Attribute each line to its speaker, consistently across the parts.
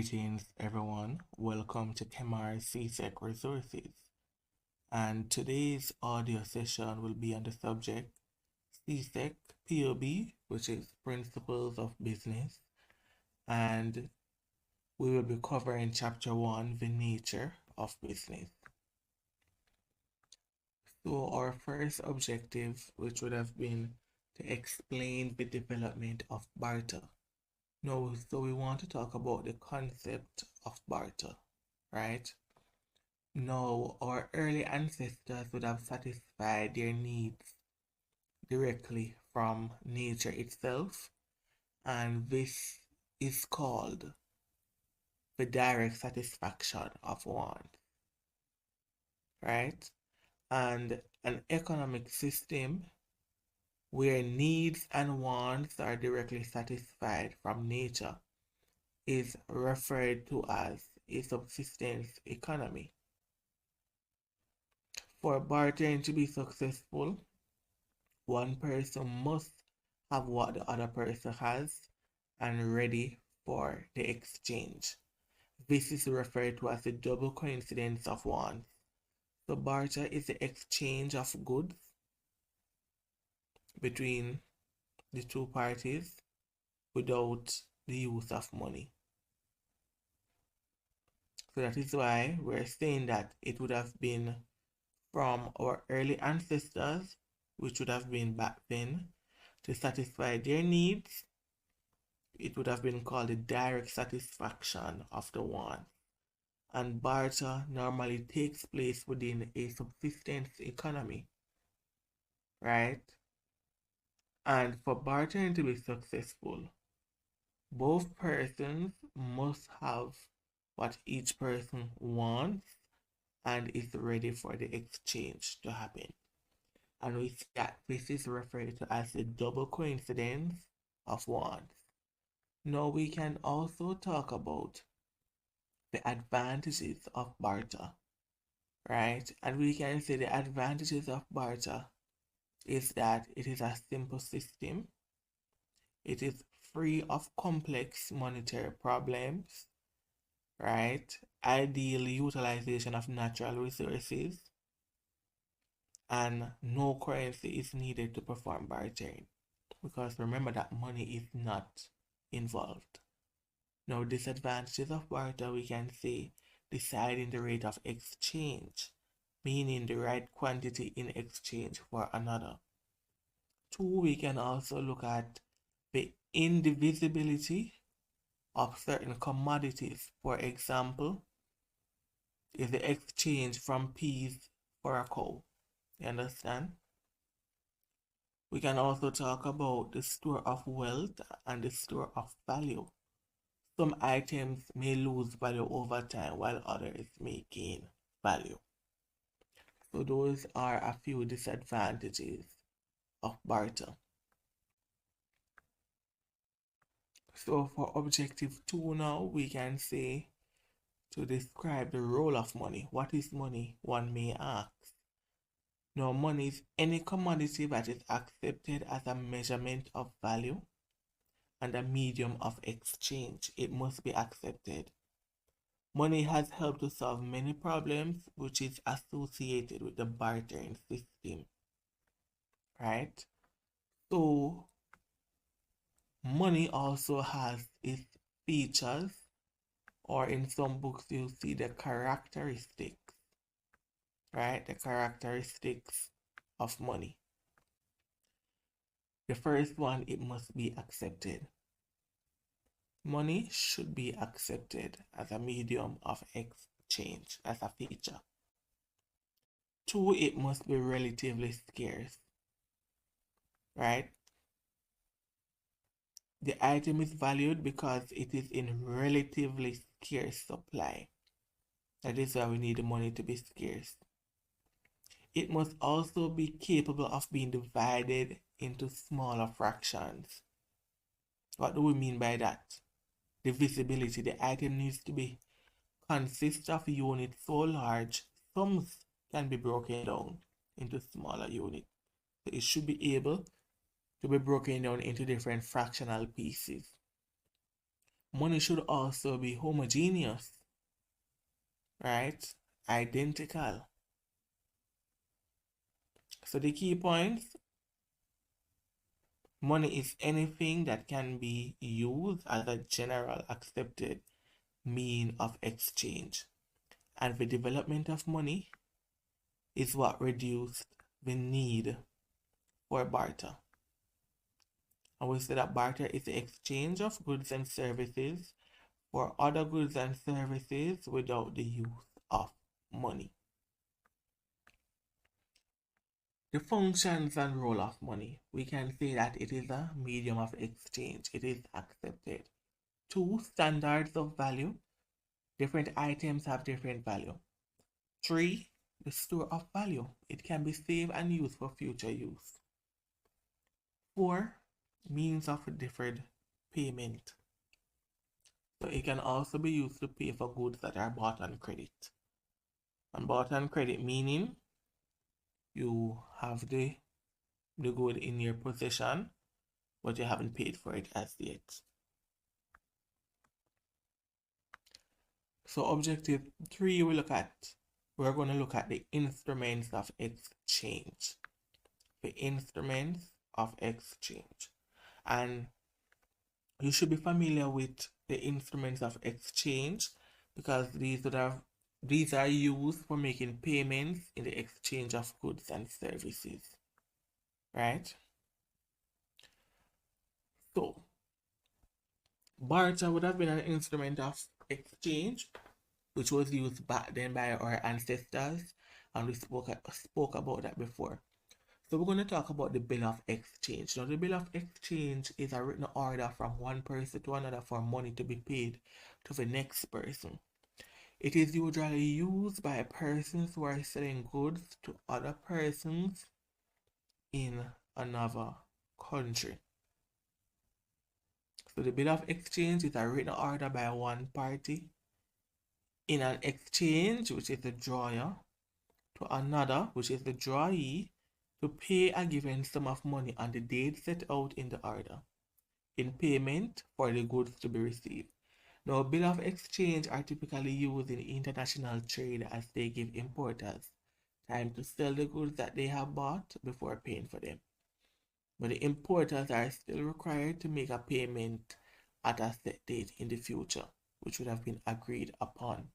Speaker 1: Greetings everyone, welcome to KEMAR CSEC Resources, and today's audio session will be on the subject CSEC POB, which is Principles of Business, and we will be covering Chapter 1, the nature of business. So our first objective, which would have been to explain the development of barter. So we want to talk about the concept of barter, right? Now, our early ancestors would have satisfied their needs directly from nature itself, and this is called the direct satisfaction of wants, right? And an economic system where needs and wants are directly satisfied from nature is referred to as a subsistence economy. For bartering to be successful, one person must have what the other person has and ready for the exchange. This is referred to as the double coincidence of wants. So barter is the exchange of goods between the two parties without the use of money. So that is why we're saying that it would have been from our early ancestors, which would have been back then, to satisfy their needs. It would have been called the direct satisfaction of the want. And barter normally takes place within a subsistence economy, right? And for bartering to be successful, both persons must have what each person wants and is ready for the exchange to happen. And we see that this is referred to as the double coincidence of wants. Now we can also talk about the advantages of barter, right? And we can say the advantages of barter is that it is a simple system, it is free of complex monetary problems, right? Ideal utilization of natural resources, and no currency is needed to perform bartering, because remember that money is not involved. Now, disadvantages of barter, we can say deciding the rate of exchange, meaning the right quantity in exchange for another. 2, we can also look at the indivisibility of certain commodities. For example, is the exchange from peas for a cow. You understand? We can also talk about the store of wealth and the store of value. Some items may lose value over time while others may gain value. So those are a few disadvantages of barter. So for objective 2 now, we can say to describe the role of money. What is money? One may ask. Now, money is any commodity that is accepted as a measurement of value and a medium of exchange. It must be accepted. Money has helped to solve many problems which is associated with the bartering system, right? So money also has its features, or in some books you'll see the characteristics, right? The characteristics of money. The first one, it must be accepted. Money should be accepted as a medium of exchange, as a feature. 2, it must be relatively scarce, right? The item is valued because it is in relatively scarce supply. That is why we need the money to be scarce. It must also be capable of being divided into smaller fractions. What do we mean by that? Divisibility. The item needs to be consist of units so large, sums can be broken down into smaller units. So it should be able to be broken down into different fractional pieces. money should also be homogeneous, right? Identical. So the key points: money is anything that can be used as a general accepted mean of exchange. And the development of money is what reduced the need for barter. And we say that barter is the exchange of goods and services for other goods and services without the use of money. The functions and role of money. We can say that it is a medium of exchange. It is accepted. 2, standards of value. Different items have different value. 3, the store of value. It can be saved and used for future use. 4, means of deferred payment. So it can also be used to pay for goods that are bought on credit. And bought on credit meaning you have the good in your possession, but you haven't paid for it as yet. So objective 3, we're going to look at the instruments of exchange. The instruments of exchange. And you should be familiar with the instruments of exchange because these are used for making payments in the exchange of goods and services, right? So barter would have been an instrument of exchange which was used back then by our ancestors, and we spoke about that before. So we're going to talk about the bill of exchange. Now the bill of exchange is a written order from one person to another for money to be paid to the next person. It is usually used by persons who are selling goods to other persons in another country. So the bill of exchange is a written order by one party in an exchange, which is the drawer, to another, which is the drawee, to pay a given sum of money on the date set out in the order, in payment for the goods to be received. Now, bill of exchange are typically used in international trade as they give importers time to sell the goods that they have bought before paying for them. But the importers are still required to make a payment at a set date in the future, which would have been agreed upon.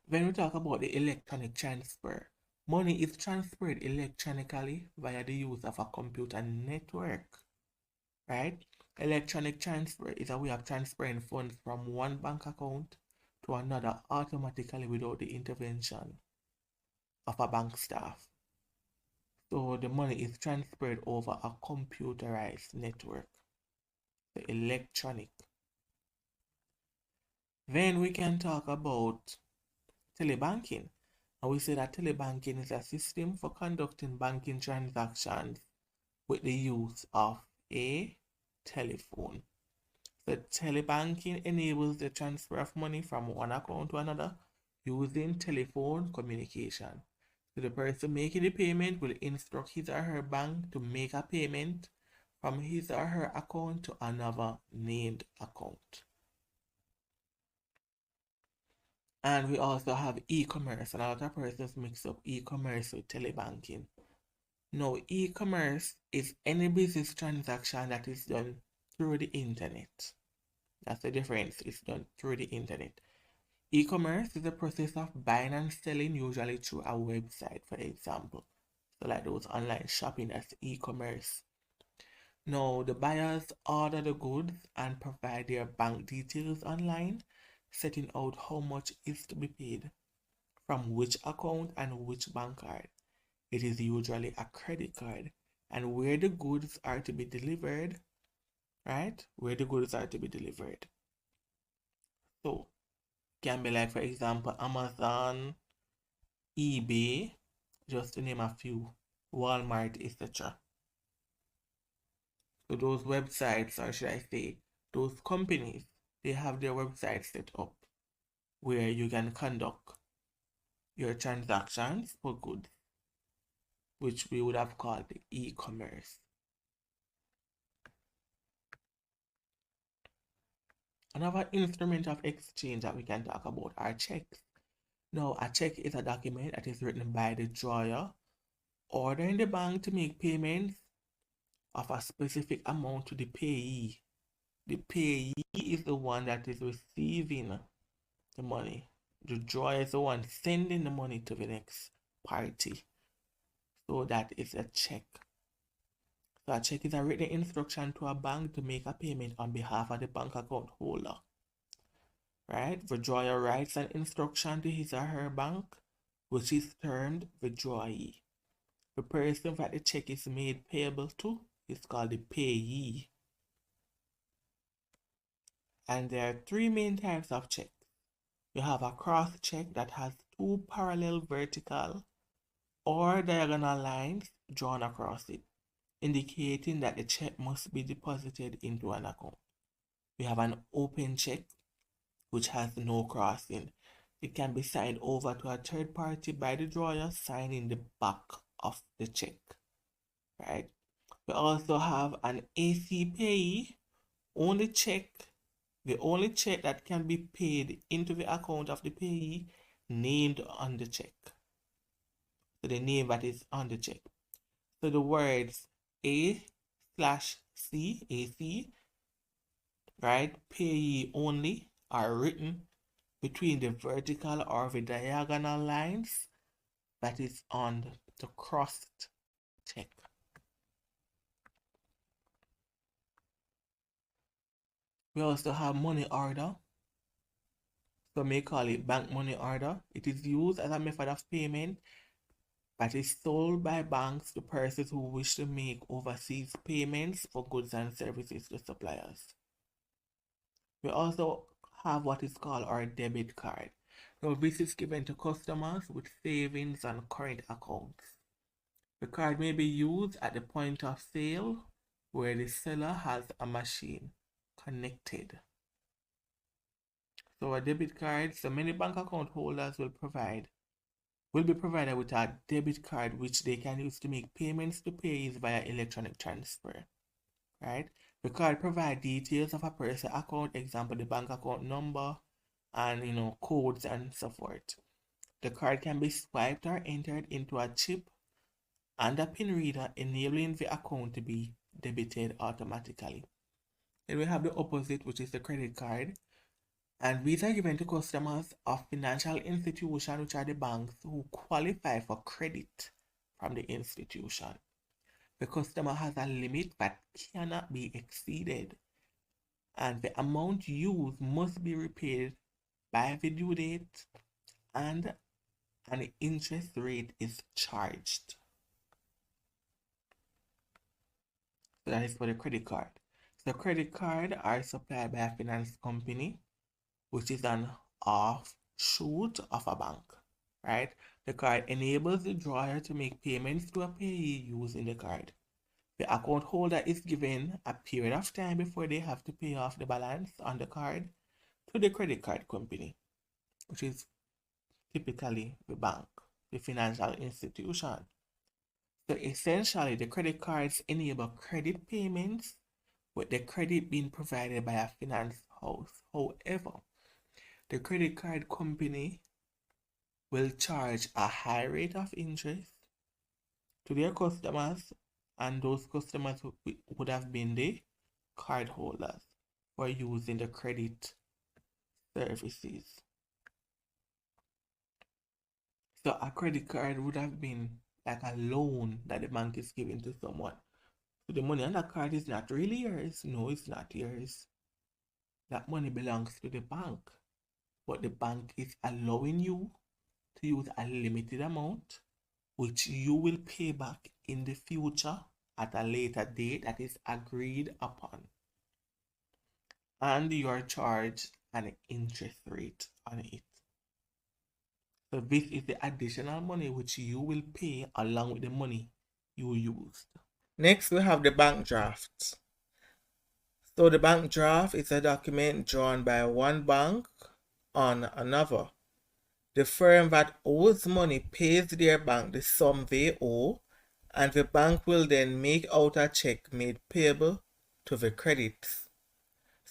Speaker 1: When we talk about the electronic transfer, money is transferred electronically via the use of a computer network, right? Electronic transfer is a way of transferring funds from one bank account to another automatically without the intervention of a bank staff. So the money is transferred over a computerized network, the electronic. Then we can talk about telebanking. And we say that telebanking is a system for conducting banking transactions with the use of a telephone. So telebanking enables the transfer of money from one account to another using telephone communication. So the person making the payment will instruct his or her bank to make a payment from his or her account to another named account. And we also have e-commerce, and a lot of persons mix up e-commerce with telebanking. No, e-commerce is any business transaction that is done through the internet. That's the difference. It's done through the internet. E-commerce is the process of buying and selling, usually through a website, for example. So like those online shopping, that's e-commerce. Now, the buyers order the goods and provide their bank details online, setting out how much is to be paid, from which account and which bank card. It is usually a credit card, and where the goods are to be delivered, right? Where the goods are to be delivered. So, can be like, for example, Amazon, eBay, just to name a few, Walmart, etc. So those websites, or should I say, those companies, they have their websites set up where you can conduct your transactions for goods, which we would have called e-commerce. Another instrument of exchange that we can talk about are checks. Now, a check is a document that is written by the drawer, ordering the bank to make payments of a specific amount to the payee. The payee is the one that is receiving the money. The drawer is the one sending the money to the next party. So that is a check. So a check is a written instruction to a bank to make a payment on behalf of the bank account holder. Right? The drawer writes an instruction to his or her bank, which is termed the drawee. The person that the check is made payable to is called the payee. And there are three main types of checks. You have a cross check that has two parallel vertical or diagonal lines drawn across it, indicating that the check must be deposited into an account. We have an open check, which has no crossing. It can be signed over to a third party by the drawer signing the back of the check. Right? We also have an AC payee, the only check that can be paid into the account of the payee named on the check. So the name that is on the check. So the words A/C, AC, right, payee only, are written between the vertical or the diagonal lines that is on the crossed check. We also have money order. So may call it bank money order. It is used as a method of payment that is sold by banks to persons who wish to make overseas payments for goods and services to suppliers. We also have what is called our debit card. Now, this is given to customers with savings and current accounts. The card may be used at the point of sale where the seller has a machine connected. So a debit card, so many bank account holders will be provided with a debit card which they can use to make payments to payees via electronic transfer. Right? The card provides details of a person's account, example the bank account number and codes and so forth. The card can be swiped or entered into a chip and a pin reader, enabling the account to be debited automatically. Then we have the opposite, which is the credit card. And these are given to customers of financial institutions, which are the banks who qualify for credit from the institution. The customer has a limit that cannot be exceeded, and the amount used must be repaid by the due date, and an interest rate is charged. So that is for the credit card. So credit card are supplied by a finance company, which is an offshoot of a bank, right? The card enables the drawer to make payments to a payee using the card. The account holder is given a period of time before they have to pay off the balance on the card to the credit card company, which is typically the bank, the financial institution. So essentially, the credit cards enable credit payments with the credit being provided by a finance house. However, the credit card company will charge a high rate of interest to their customers, and those customers would have been the card holders for using the credit services. So a credit card would have been like a loan that the bank is giving to someone. So the money on the card is not really yours. No, it's not yours. That money belongs to the bank. But the bank is allowing you to use a limited amount, which you will pay back in the future at a later date that is agreed upon. And you are charged an interest rate on it. So this is the additional money which you will pay along with the money you used. Next, we have the bank draft. So the bank draft is a document drawn by one bank on another. The firm that owes money pays their bank the sum they owe, and the bank will then make out a check made payable to the credits.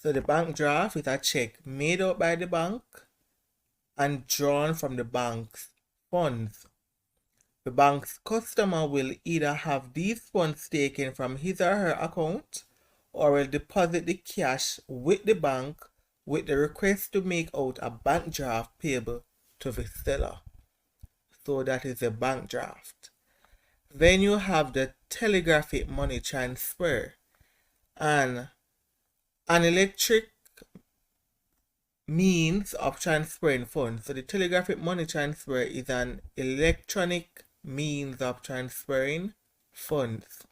Speaker 1: So the bank draft is a check made out by the bank and drawn from the bank's funds. The bank's customer will either have these funds taken from his or her account or will deposit the cash with the bank with the request to make out a bank draft payable to the seller. So that is a bank draft. Then you have the telegraphic money transfer, and an electric means of transferring funds. So the telegraphic money transfer is an electronic means of transferring funds.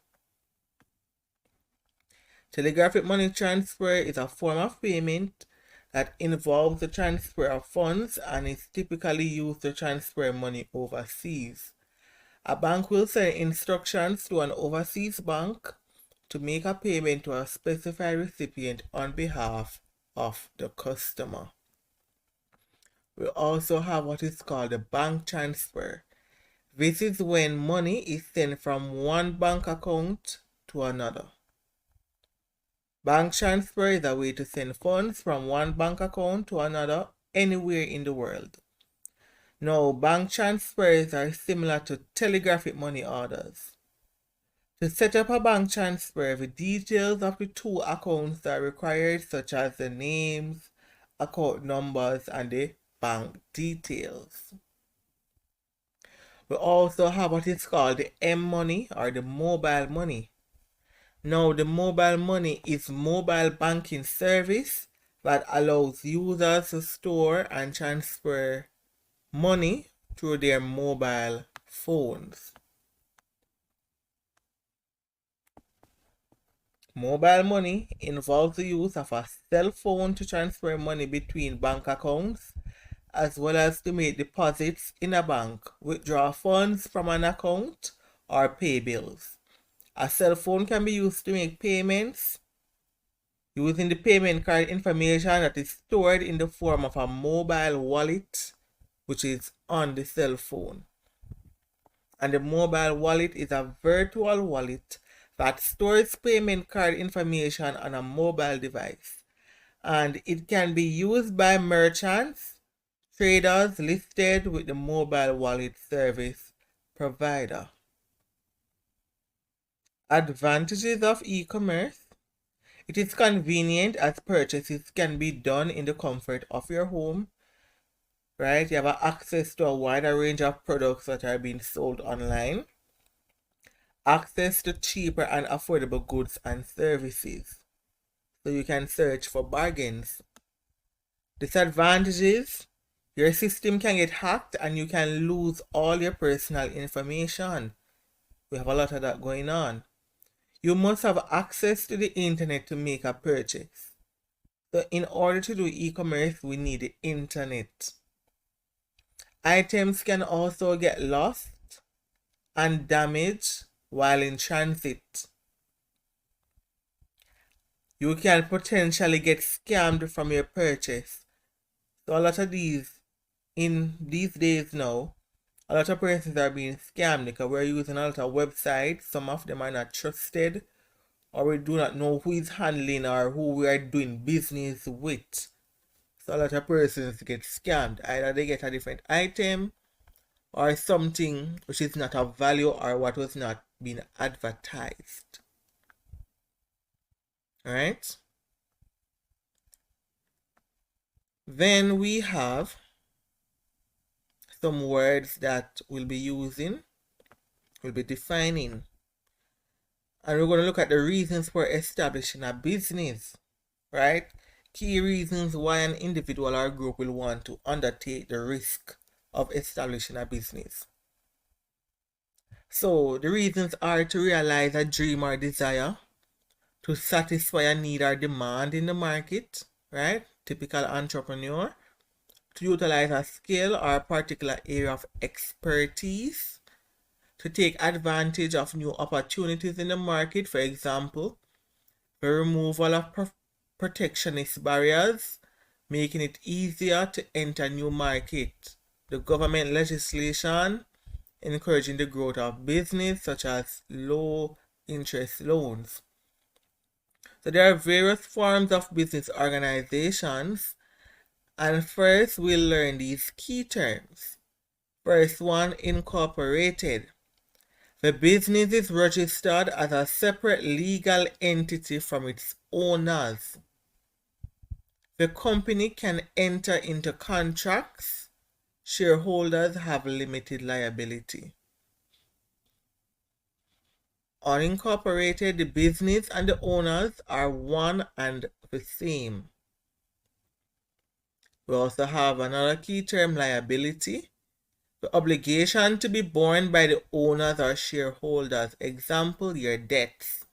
Speaker 1: Telegraphic money transfer is a form of payment that involves the transfer of funds and is typically used to transfer money overseas. A bank will send instructions to an overseas bank to make a payment to a specified recipient on behalf of the customer. We also have what is called a bank transfer. This is when money is sent from one bank account to another. Bank transfer is a way to send funds from one bank account to another anywhere in the world. Now, bank transfers are similar to telegraphic money orders. To set up a bank transfer, the details of the two accounts are required, such as the names, account numbers, and the bank details. We also have what is called the M-money or the mobile money. Now, the mobile money is mobile banking service that allows users to store and transfer money through their mobile phones. Mobile money involves the use of a cell phone to transfer money between bank accounts, as well as to make deposits in a bank, withdraw funds from an account, or pay bills. A cell phone can be used to make payments using the payment card information that is stored in the form of a mobile wallet, which is on the cell phone. And the mobile wallet is a virtual wallet that stores payment card information on a mobile device. And it can be used by merchants, traders listed with the mobile wallet service provider. Advantages of e-commerce. It is convenient as purchases can be done in the comfort of your home. Right? You have access to a wider range of products that are being sold online. Access to cheaper and affordable goods and services. So you can search for bargains. Disadvantages. Your system can get hacked and you can lose all your personal information. We have a lot of that going on. You must have access to the internet to make a purchase. So in order to do e-commerce, we need the internet. Items can also get lost and damaged while in transit. You can potentially get scammed from your purchase. So a lot of in these days now, a lot of persons are being scammed because we're using a lot of websites. Some of them are not trusted, or we do not know who is handling or who we are doing business with. So a lot of persons get scammed. Either they get a different item or something which is not of value or what was not being advertised. Alright? Then we have some words that we'll be using, we'll be defining. And we're going to look at the reasons for establishing a business, right? Key reasons why an individual or group will want to undertake the risk of establishing a business. So the reasons are to realize a dream or desire, to satisfy a need or demand in the market, right? Typical entrepreneur. To utilize a skill or a particular area of expertise, to take advantage of new opportunities in the market, for example, the removal of protectionist barriers, making it easier to enter new market, the government legislation encouraging the growth of business such as low interest loans. So there are various forms of business organizations, and first we'll learn these key terms. First one, incorporated. The business is registered as a separate legal entity from its owners. The company can enter into contracts. Shareholders have limited liability. Unincorporated, the business and the owners are one and the same. We also have another key term, liability. The obligation to be borne by the owners or shareholders. Example, your debts.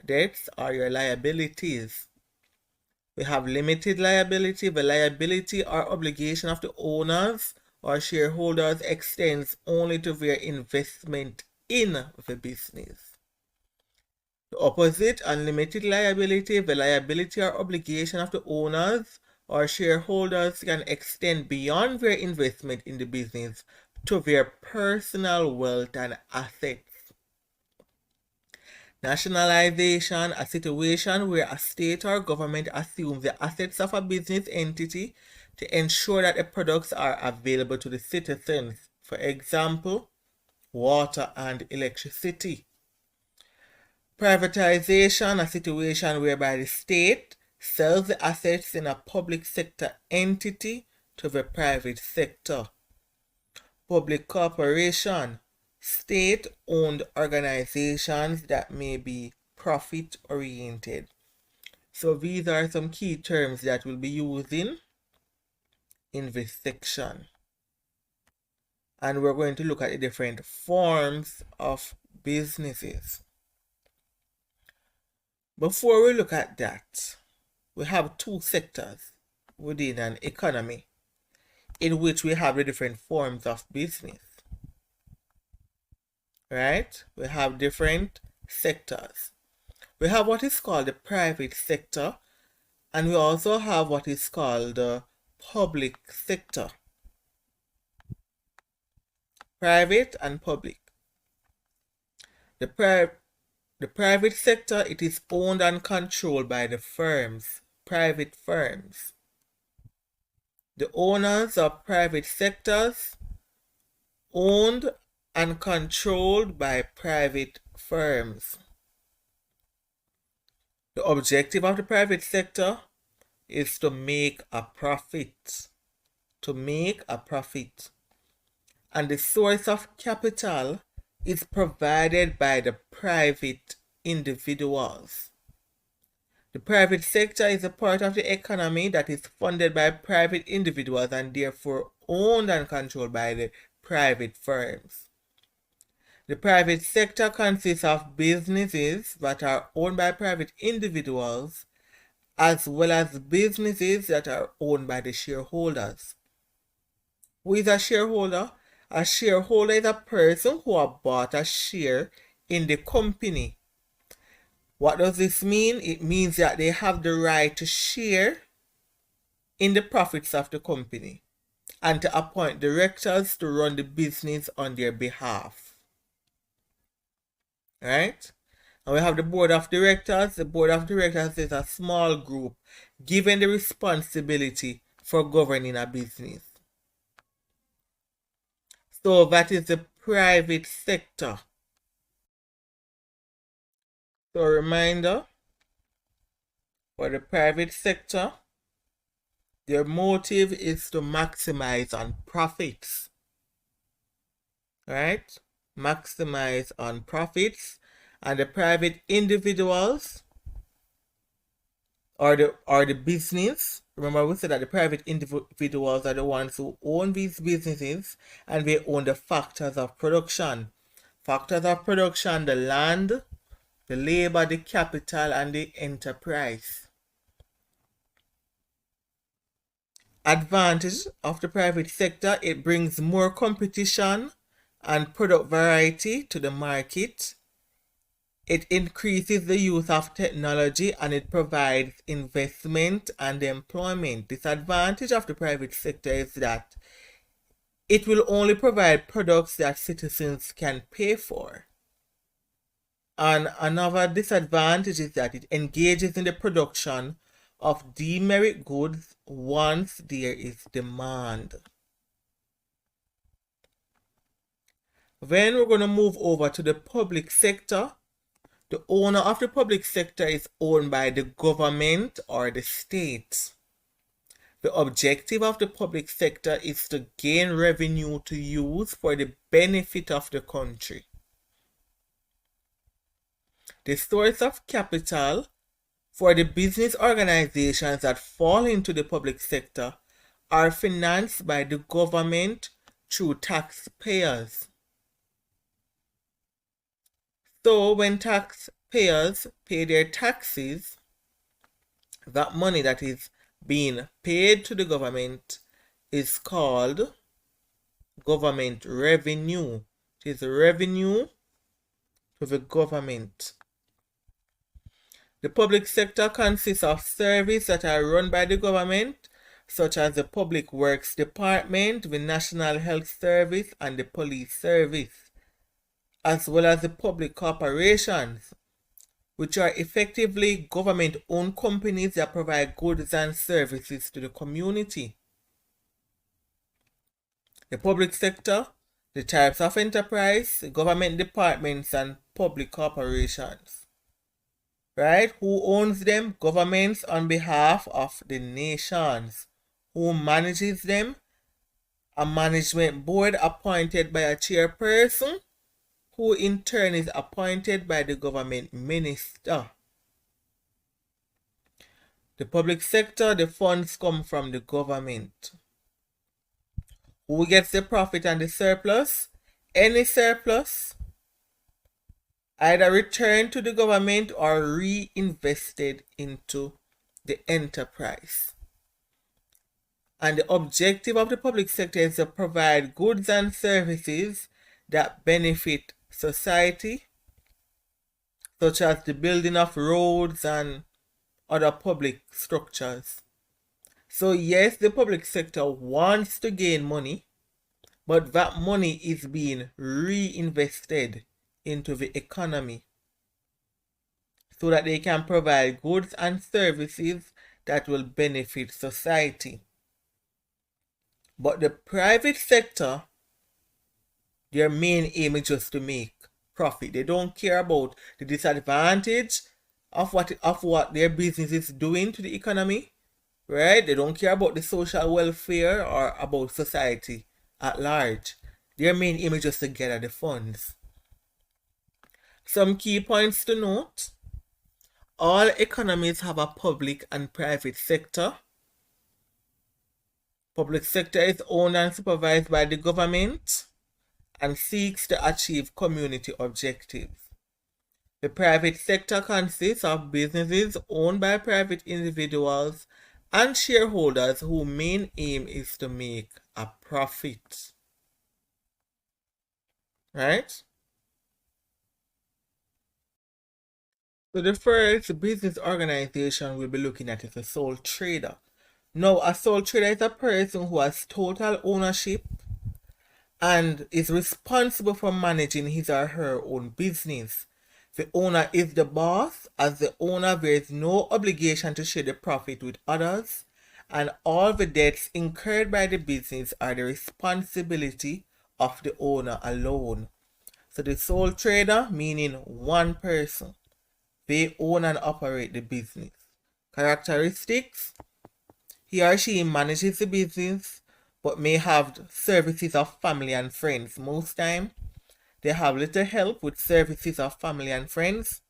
Speaker 1: Debts are your liabilities. We have limited liability. The liability or obligation of the owners or shareholders extends only to their investment in the business. The opposite, unlimited liability. The liability or obligation of the owners or shareholders can extend beyond their investment in the business to their personal wealth and assets. Nationalization, a situation where a state or government assumes the assets of a business entity to ensure that the products are available to the citizens. For example, water and electricity. Privatization, a situation whereby the state sells the assets in a public sector entity to the private sector. Public corporation, state-owned organizations that may be profit-oriented. So these are some key terms that we'll be using in this section. And we're going to look at the different forms of businesses. Before we look at that, we have two sectors within an economy in which we have the different forms of business. Right? We have different sectors. We have what is called the private sector, and we also have what is called the public sector. Private and public. The private sector, it is owned and controlled by the firms, private firms. The owners of private sectors owned and controlled by private firms. The objective of the private sector is to make a profit. To make a profit. And the source of capital is provided by the private individuals. The private sector is a part of the economy that is funded by private individuals and therefore owned and controlled by the private firms. The private sector consists of businesses that are owned by private individuals as well as businesses that are owned by the shareholders. Who is a shareholder? A shareholder is a person who has bought a share in the company. What does this mean? It means that they have the right to share in the profits of the company and to appoint directors to run the business on their behalf. Right? And we have the board of directors. The board of directors is a small group given the responsibility for governing a business. So that is the private sector. So a reminder, for the private sector, their motive is to maximize on profits. Right? Maximize on profits. And the private individuals or the business, remember we said that the private individuals are the ones who own these businesses and they own the factors of production. Factors of production, the land, the labor, the capital, and the enterprise. Advantage of the private sector, it brings more competition and product variety to the market. It increases the use of technology and it provides investment and employment. Disadvantage of the private sector is that it will only provide products that citizens can pay for. And another disadvantage is that it engages in the production of demerit goods once there is demand. Then we're going to move over to the public sector. The owner of the public sector is owned by the government or the state. The objective of the public sector is to gain revenue to use for the benefit of the country. The source of capital for the business organizations that fall into the public sector are financed by the government through taxpayers. So when taxpayers pay their taxes, that money that is being paid to the government is called government revenue. It is revenue to the government. The public sector consists of services that are run by the government, such as the Public Works Department, the National Health Service, and the Police Service, as well as the public corporations, which are effectively government-owned companies that provide goods and services to the community. The public sector, the types of enterprise, government departments, and public corporations. Right? Who owns them? Governments on behalf of the nations. Who manages them? A management board appointed by a chairperson, who in turn is appointed by the government minister. The public sector, the funds come from the government. Who gets the profit and the surplus? Any surplus either returned to the government or reinvested into the enterprise. And the objective of the public sector is to provide goods and services that benefit society, such as the building of roads and other public structures. So yes, the public sector wants to gain money, but that money is being reinvested into the economy so that they can provide goods and services that will benefit society. But the private sector, their main aim is just to make profit. They don't care about the disadvantage of what their business is doing to the economy, right? They don't care about the social welfare or about society at large. Their main aim is just to gather the funds. Some key points to note: all economies have a public and private sector. Public sector is owned and supervised by the government and seeks to achieve community objectives. The private sector consists of businesses owned by private individuals and shareholders whose main aim is to make a profit. Right? So the first business organization we'll be looking at is a sole trader. Now, a sole trader is a person who has total ownership and is responsible for managing his or her own business. The owner is the boss. As the owner, there is no obligation to share the profit with others, and all the debts incurred by the business are the responsibility of the owner alone. So the sole trader, meaning one person, they own and operate the business. Characteristics: he or she manages the business, but may have services of family and friends. Most time, they have little help with services of family and friends.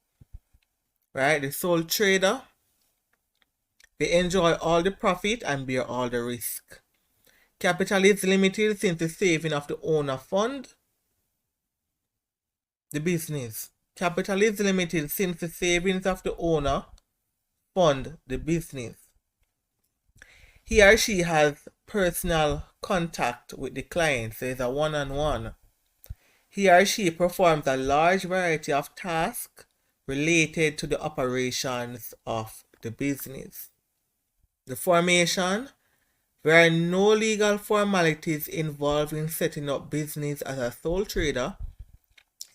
Speaker 1: Right? The sole trader, they enjoy all the profit and bear all the risk. Capital is limited since the saving of the owner fund the business. Capital is limited since the savings of the owner fund the business. He or she has personal contact with the client, so it's a one-on-one. He or she performs a large variety of tasks related to the operations of the business. The formation: there are no legal formalities involved in setting up business as a sole trader,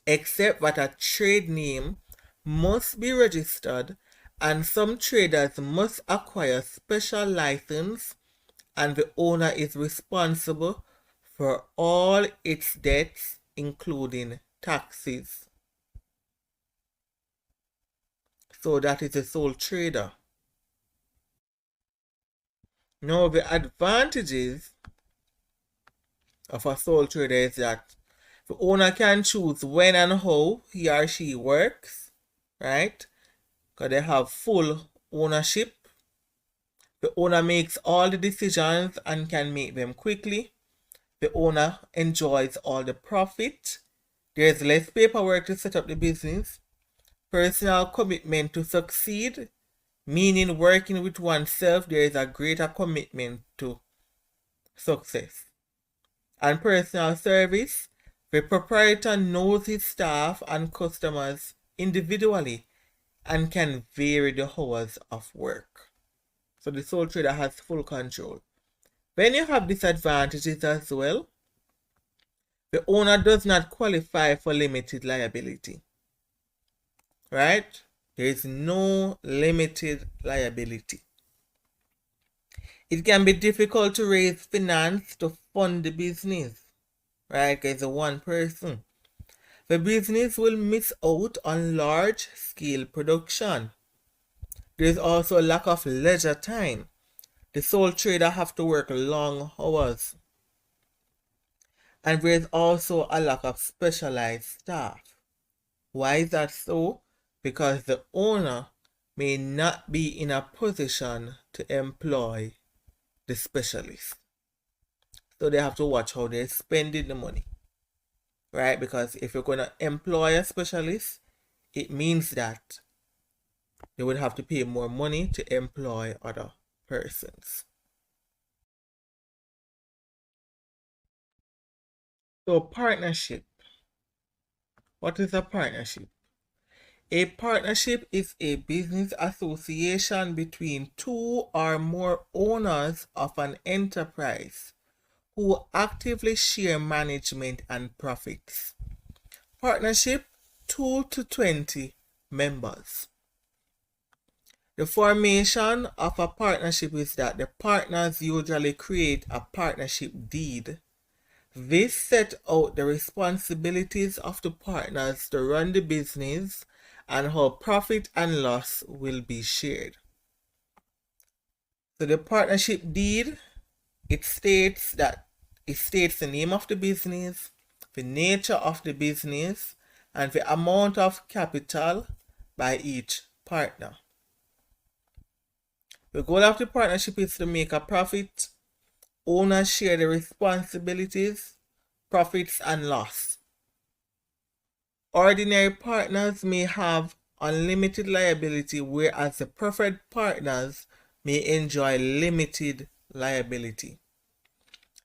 Speaker 1: except that a trade name must be registered, and some traders must acquire special license, and the owner is responsible for all its debts, including taxes. So that is a sole trader. Now the advantages of a sole trader is that the owner can choose when and how he or she works, right? Because they have full ownership. The owner makes all the decisions and can make them quickly. The owner enjoys all the profit. There's less paperwork to set up the business. Personal commitment to succeed, meaning working with oneself, there is a greater commitment to success. And personal service, the proprietor knows his staff and customers individually and can vary the hours of work. So the sole trader has full control. When you have disadvantages as well, the owner does not qualify for limited liability. Right? There is no limited liability. It can be difficult to raise finance to fund the business, right? Because it's one person. The business will miss out on large-scale production. There's also a lack of leisure time. The sole trader have to work long hours. And there's also a lack of specialized staff. Why is that so? Because the owner may not be in a position to employ the specialist. So they have to watch how they're spending the money. Right? Because if you're going to employ a specialist, it means that they would have to pay more money to employ other persons. So partnership. What is a partnership? A partnership is a business association between two or more owners of an enterprise who actively share management and profits. Partnership, 2 to 20 members. The formation of a partnership is that the partners usually create a partnership deed. This sets out the responsibilities of the partners to run the business and how profit and loss will be shared. So the partnership deed, it states the name of the business, the nature of the business, and the amount of capital by each partner. The goal of the partnership is to make a profit. Owners share the responsibilities, profits, and loss. Ordinary partners may have unlimited liability, whereas the preferred partners may enjoy limited liability.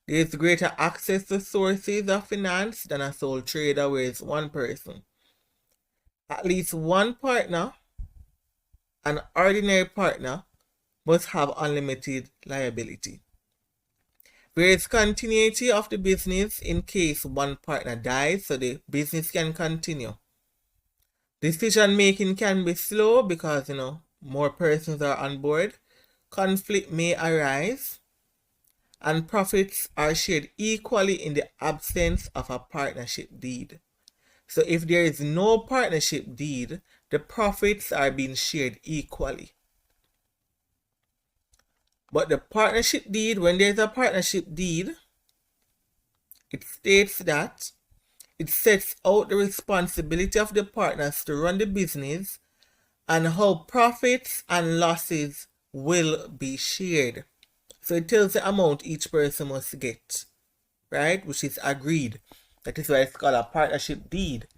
Speaker 1: There is greater access to sources of finance than a sole trader, where it's one person. At least one partner, an ordinary partner, must have unlimited liability. There is continuity of the business in case one partner dies, so the business can continue. Decision making can be slow because more persons are on board. Conflict may arise, and profits are shared equally in the absence of a partnership deed. So if there is no partnership deed, the profits are being shared equally. But the partnership deed, when there's a partnership deed, it states that it sets out the responsibility of the partners to run the business and how profits and losses will be shared. So it tells the amount each person must get, right? Which is agreed. That is why it's called a partnership deed.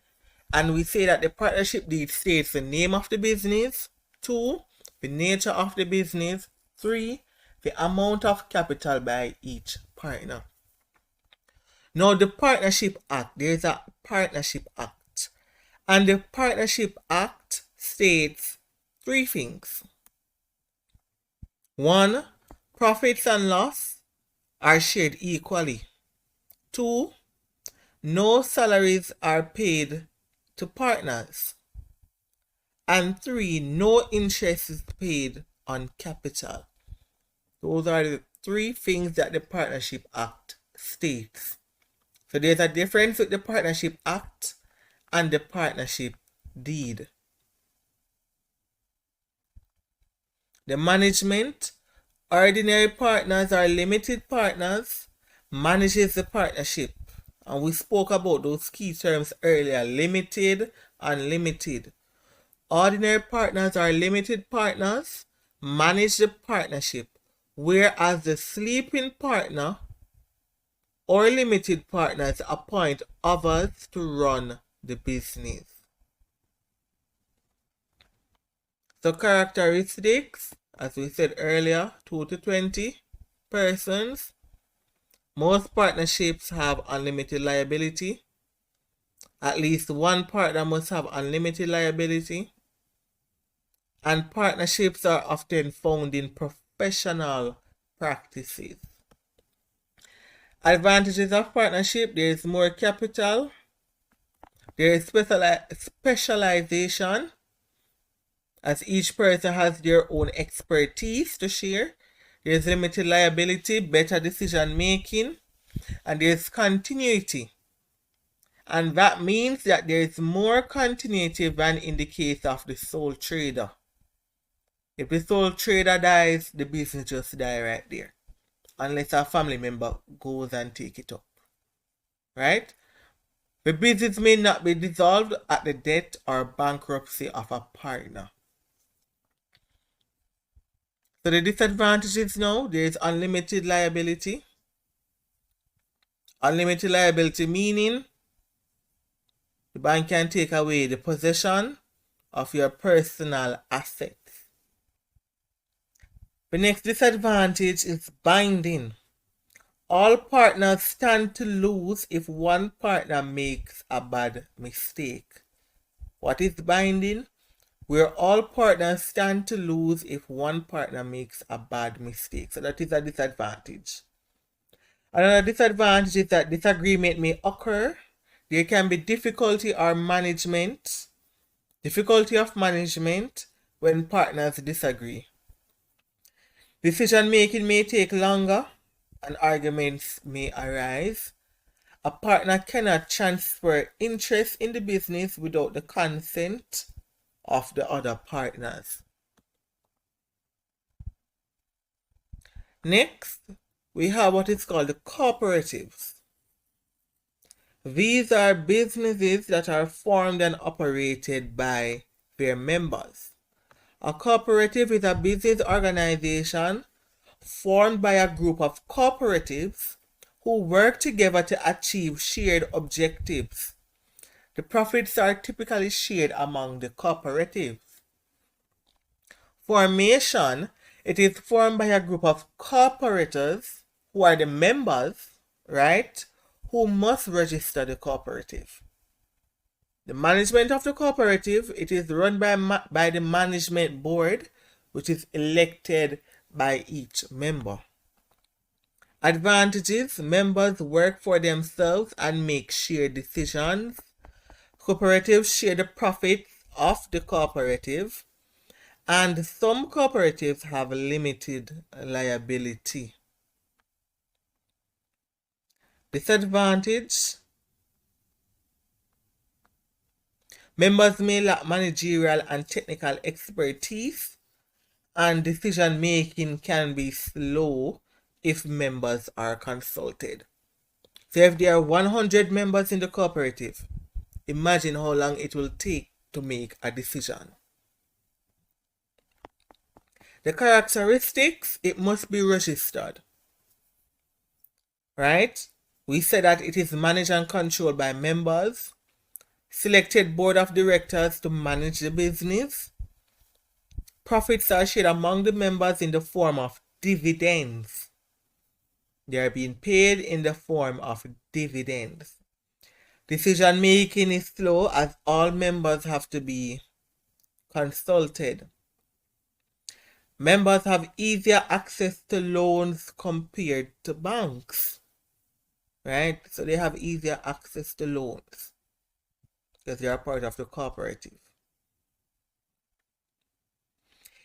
Speaker 1: And we say that the partnership deed states the name of the business, 2, the nature of the business, 3, the amount of capital by each partner. Now the Partnership Act, there's a Partnership Act. And the Partnership Act states 3 things. 1, profits and loss are shared equally. 2, no salaries are paid to partners. And 3, no interest is paid on capital. Those are the 3 things that the Partnership Act states. So there's a difference with the Partnership Act and the partnership deed. The management, ordinary partners or limited partners, manages the partnership. And we spoke about those key terms earlier, limited and limited. Ordinary partners or limited partners manage the partnership, whereas the sleeping partner or limited partners appoint others to run the business. So characteristics, as we said earlier, 2 to 20 persons. Most partnerships have unlimited liability. At least one partner must have unlimited liability. And partnerships are often found in professional practices. Advantages of partnership: there is more capital, there is specialization, as each person has their own expertise to share. There's limited liability, better decision making, and there's continuity. And that means that there is more continuity than in the case of the sole trader. If the sole trader dies, the business just dies right there, unless a family member goes and take it up. Right? The business may not be dissolved at the death or bankruptcy of a partner. So the disadvantages now, there is unlimited liability. Unlimited liability meaning the bank can take away the possession of your personal assets. The next disadvantage is binding. All partners stand to lose if one partner makes a bad mistake. What is binding? Where all partners stand to lose if one partner makes a bad mistake. So that is a disadvantage. Another disadvantage is that disagreement may occur. There can be difficulty of management when partners disagree. Decision making may take longer and arguments may arise. A partner cannot transfer interest in the business without the consent of the other partners. Next, we have what is called the cooperatives. These are businesses that are formed and operated by their members. A cooperative is a business organization formed by a group of cooperatives who work together to achieve shared objectives. The profits are typically shared among the cooperatives. Formation: it is formed by a group of cooperators who are the members, right, who must register the cooperative. The management of the cooperative, it is run by the management board, which is elected by each member. Advantages: members work for themselves and make shared decisions. Cooperatives share the profits of the cooperative, and some cooperatives have limited liability. Disadvantage: members may lack managerial and technical expertise, and decision making can be slow if members are consulted. So if there are 100 members in the cooperative, imagine how long it will take to make a decision. The characteristics: it must be registered. Right? We said that it is managed and controlled by members. Selected board of directors to manage the business. Profits are shared among the members in the form of dividends. They are being paid in the form of dividends. Decision making is slow as all members have to be consulted. Members have easier access to loans compared to banks. Right? So they have easier access to loans because they are part of the cooperative.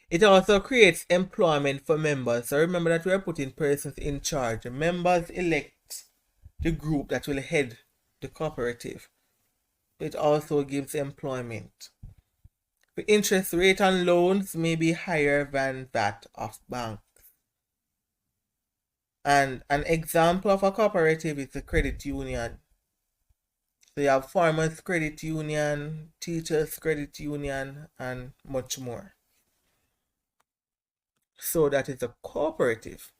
Speaker 1: It also creates employment for members. So remember that we are putting persons in charge. The members elect the group that will head the cooperative. It also gives employment. The interest rate on loans may be higher than that of banks. And an example of a cooperative is a credit union. So you have farmers credit union, teachers credit union, and much more. So that is a cooperative.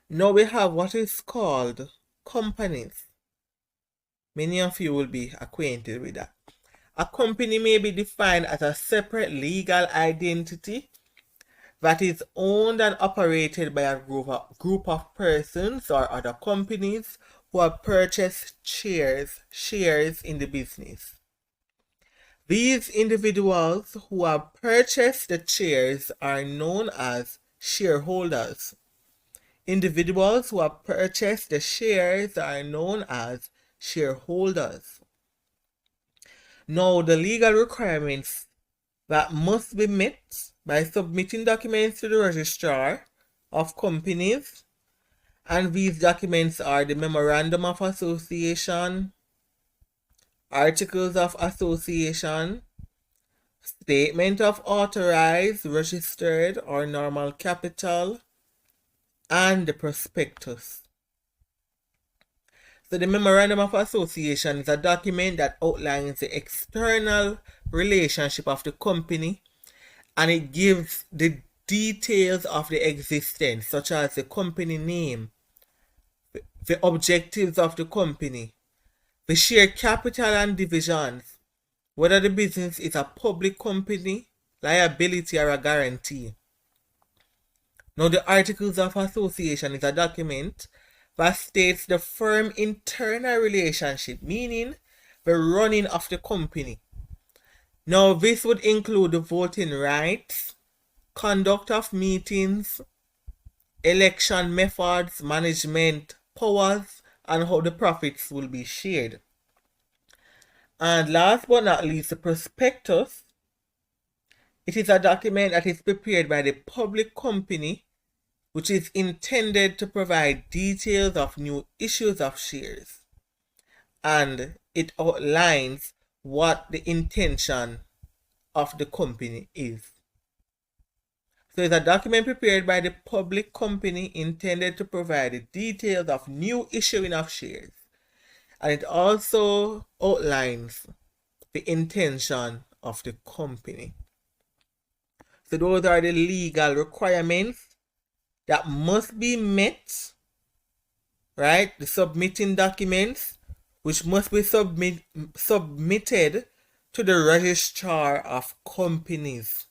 Speaker 1: Now we have what is called companies. Many of you will be acquainted with that. A company may be defined as a separate legal identity that is owned and operated by a group of persons or other companies who have purchased shares in the business. These individuals who have purchased the shares are known as shareholders. Individuals who have purchased the shares are known as shareholders. Now, the legal requirements that must be met by submitting documents to the registrar of companies, and these documents are the Memorandum of Association, Articles of Association, Statement of Authorized, Registered, or Normal Capital, and the Prospectus. So the Memorandum of Association is a document that outlines the external relationship of the company, and it gives the details of the existence, such as the company name, the objectives of the company, the share capital and divisions, whether the business is a public company, liability, or a guarantee. Now, the Articles of Association is a document that states the firm internal relationship, meaning the running of the company. Now, this would include the voting rights, conduct of meetings, election methods, management powers, and how the profits will be shared. And last but not least, the prospectus. It is a document that is prepared by the public company, which is intended to provide details of new issues of shares. And it outlines what the intention of the company is. So it's a document prepared by the public company intended to provide the details of new issuing of shares. And it also outlines the intention of the company. So those are the legal requirements that must be met, right? The submitting documents, which must be submitted to the registrar of companies.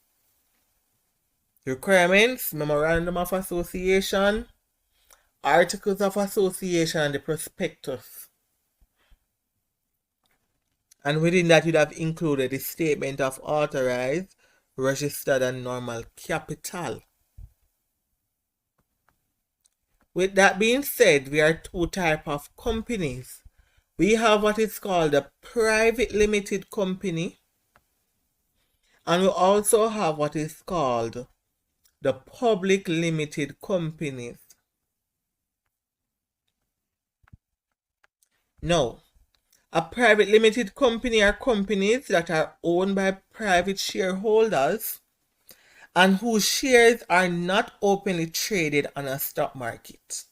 Speaker 1: Requirements: Memorandum of Association, Articles of Association, and the Prospectus. And within that, you'd have included the Statement of Authorized, Registered, and Normal Capital. With that being said, we are two types of companies. We have what is called a private limited company, and we also have what is called the public limited companies. Now, a private limited company are companies that are owned by private shareholders and whose shares are not openly traded on a stock market.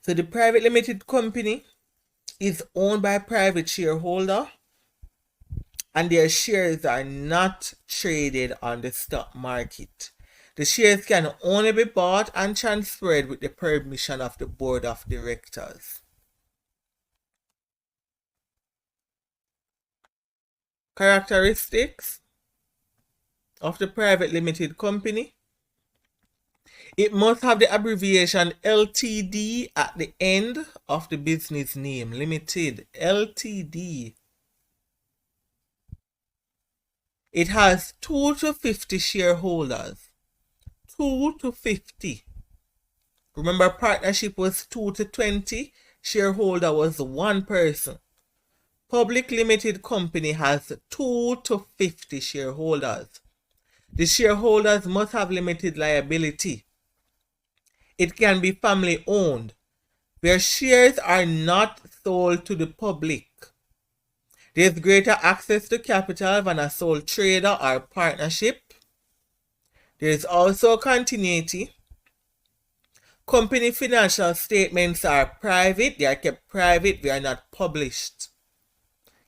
Speaker 1: So the private limited company is owned by a private shareholder and their shares are not traded on the stock market. The shares can only be bought and transferred with the permission of the board of directors. Characteristics of the private limited company: it must have the abbreviation LTD at the end of the business name. Limited, LTD. It has 2 to 50 shareholders. 2 to 50. Remember, partnership was 2 to 20. Shareholder was 1 person. Public limited company has 2 to 50 shareholders. The shareholders must have limited liability. It can be family owned, where shares are not sold to the public. There is greater access to capital than a sole trader or partnership. There is also continuity. Company financial statements are private. They are kept private. They are not published.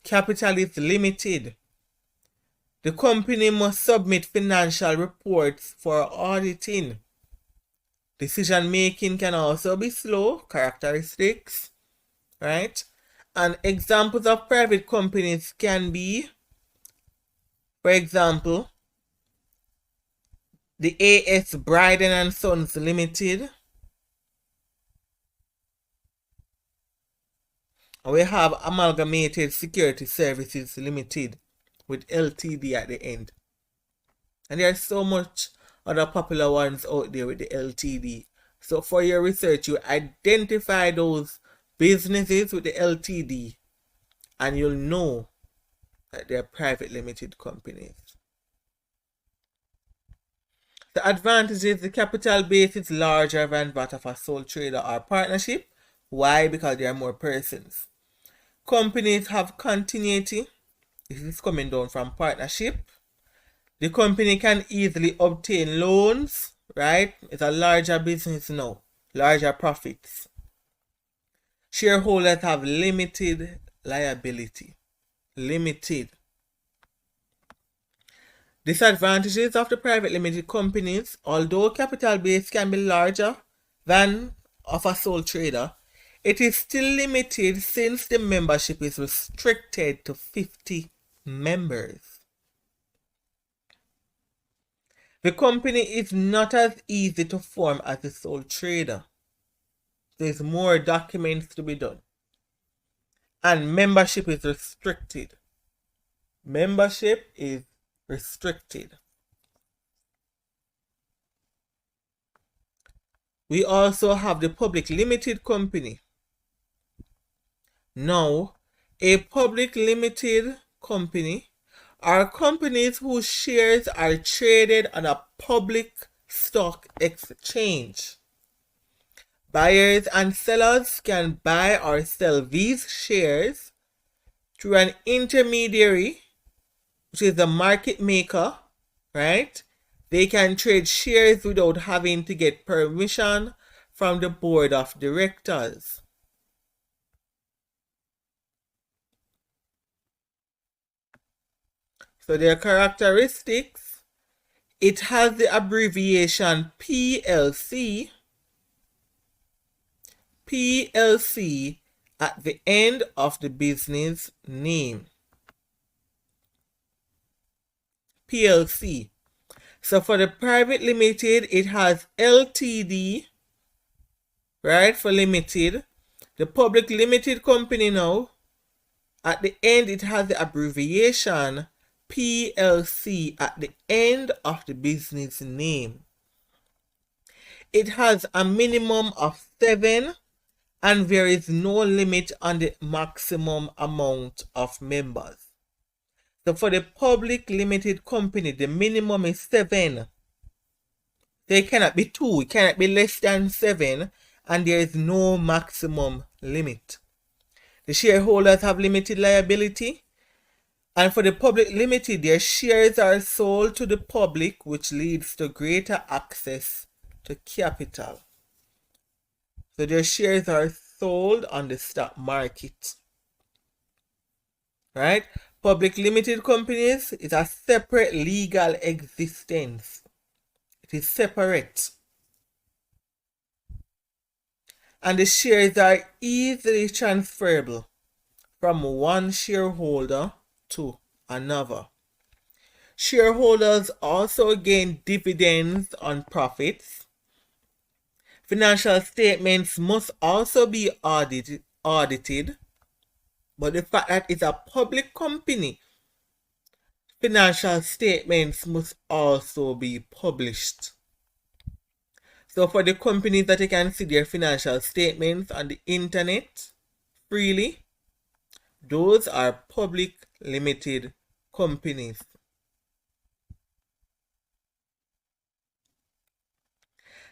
Speaker 1: Capital is limited. The company must submit financial reports for auditing. Decision making can also be slow, characteristics, right? And examples of private companies can be, for example, the A.S. Bryden and Sons Limited. And we have Amalgamated Security Services Limited with Ltd at the end. And there are so much other popular ones out there with the Ltd. So for your research, you identify those businesses with the Ltd and you'll know that they're private limited companies. The advantage is the capital base is larger than that of a sole trader or partnership. Why? Because there are more persons. Companies have continuity. This is coming down from partnership. The company can easily obtain loans, right? It's a larger business now, larger profits. Shareholders have limited liability. Limited. Disadvantages of the private limited companies: although capital base can be larger than of a sole trader, it is still limited since the membership is restricted to 50 members. The company is not as easy to form as a sole trader. There's more documents to be done. And membership is restricted. Membership is restricted. We also have the public limited company. Now, a public limited company are companies whose shares are traded on a public stock exchange. Buyers and sellers can buy or sell these shares through an intermediary, which is a market maker, right? They can trade shares without having to get permission from the board of directors. So their characteristics: it has the abbreviation PLC at the end of the business name. PLC. So for the private limited, it has Ltd, right, for limited. The public limited company now, at the end it has the abbreviation PLC at the end of the business name. It has a minimum of 7 and there is no limit on the maximum amount of members. So for the public limited company, the minimum is 7. There cannot be 2, it cannot be less than 7, and there is no maximum limit. The shareholders have limited liability, and for the public limited, their shares are sold to the public, which leads to greater access to capital. So their shares are sold on the stock market. Right? Public limited companies is a separate legal existence. It is separate. And the shares are easily transferable from one shareholder to another. Shareholders also gain dividends on profits. Financial statements must also be audited, but the fact that it's a public company, financial statements must also be published. So for the companies that you can see their financial statements on the internet freely, those are public limited companies.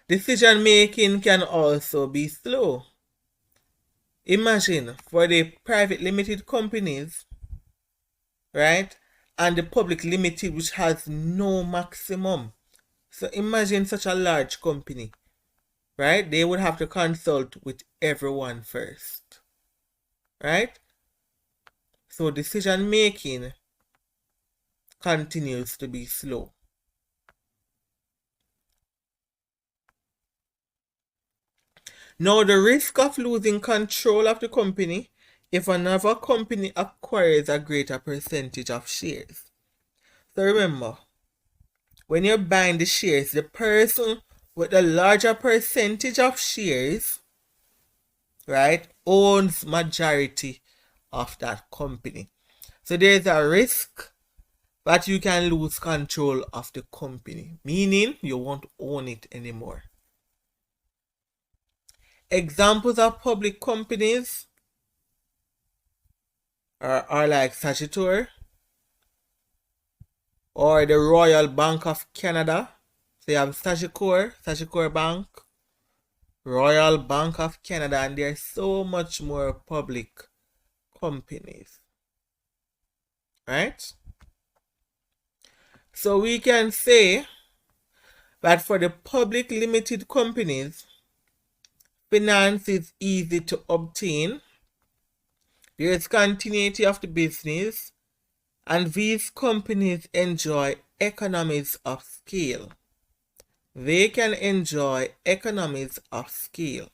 Speaker 1: Decision making can also be slow. Imagine for the private limited companies, right, and the public limited, which has no maximum. So imagine such a large company, right? They would have to consult with everyone first, right? So decision making continues to be slow. Now, the risk of losing control of the company if another company acquires a greater percentage of shares. So remember, when you're buying the shares, the person with the larger percentage of shares, right, owns majority of that company. So there's a risk that you can lose control of the company, meaning you won't own it anymore. Examples of public companies are like Sagittarius or the Royal Bank of Canada. So you have Sagicor Bank, Royal Bank of Canada, and there's so much more public companies, right? So we can say that for the public limited companies, finance is easy to obtain. There is continuity of the business, and these companies enjoy economies of scale. They can enjoy economies of scale.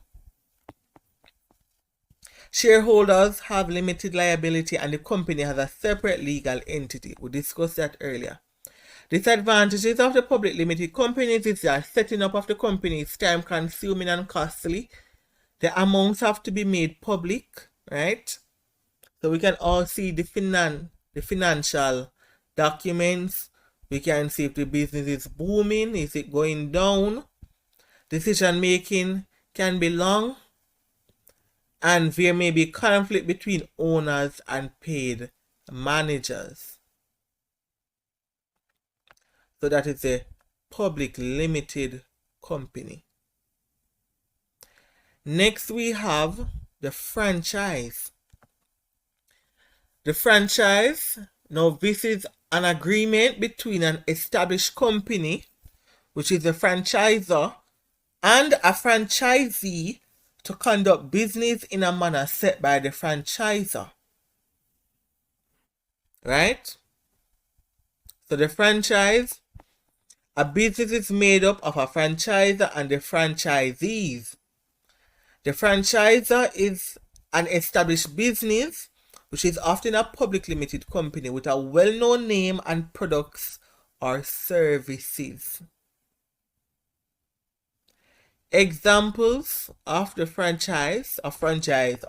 Speaker 1: Shareholders have limited liability and the company has a separate legal entity. We discussed that earlier. Disadvantages of the public limited companies is that setting up of the company is time consuming and costly. The amounts have to be made public, right? So we can all see the financial documents. We can see if the business is booming, is it going down. Decision making can be long, and there may be conflict between owners and paid managers. So that is a public limited company. Next we have the franchise. The franchise, now this is an agreement between an established company, which is a franchisor, and a franchisee to conduct business in a manner set by the franchisor. Right? So the franchise, a business is made up of a franchisor and the franchisees. The franchisor is an established business, which is often a public limited company with a well-known name and products or services. Examples of the franchise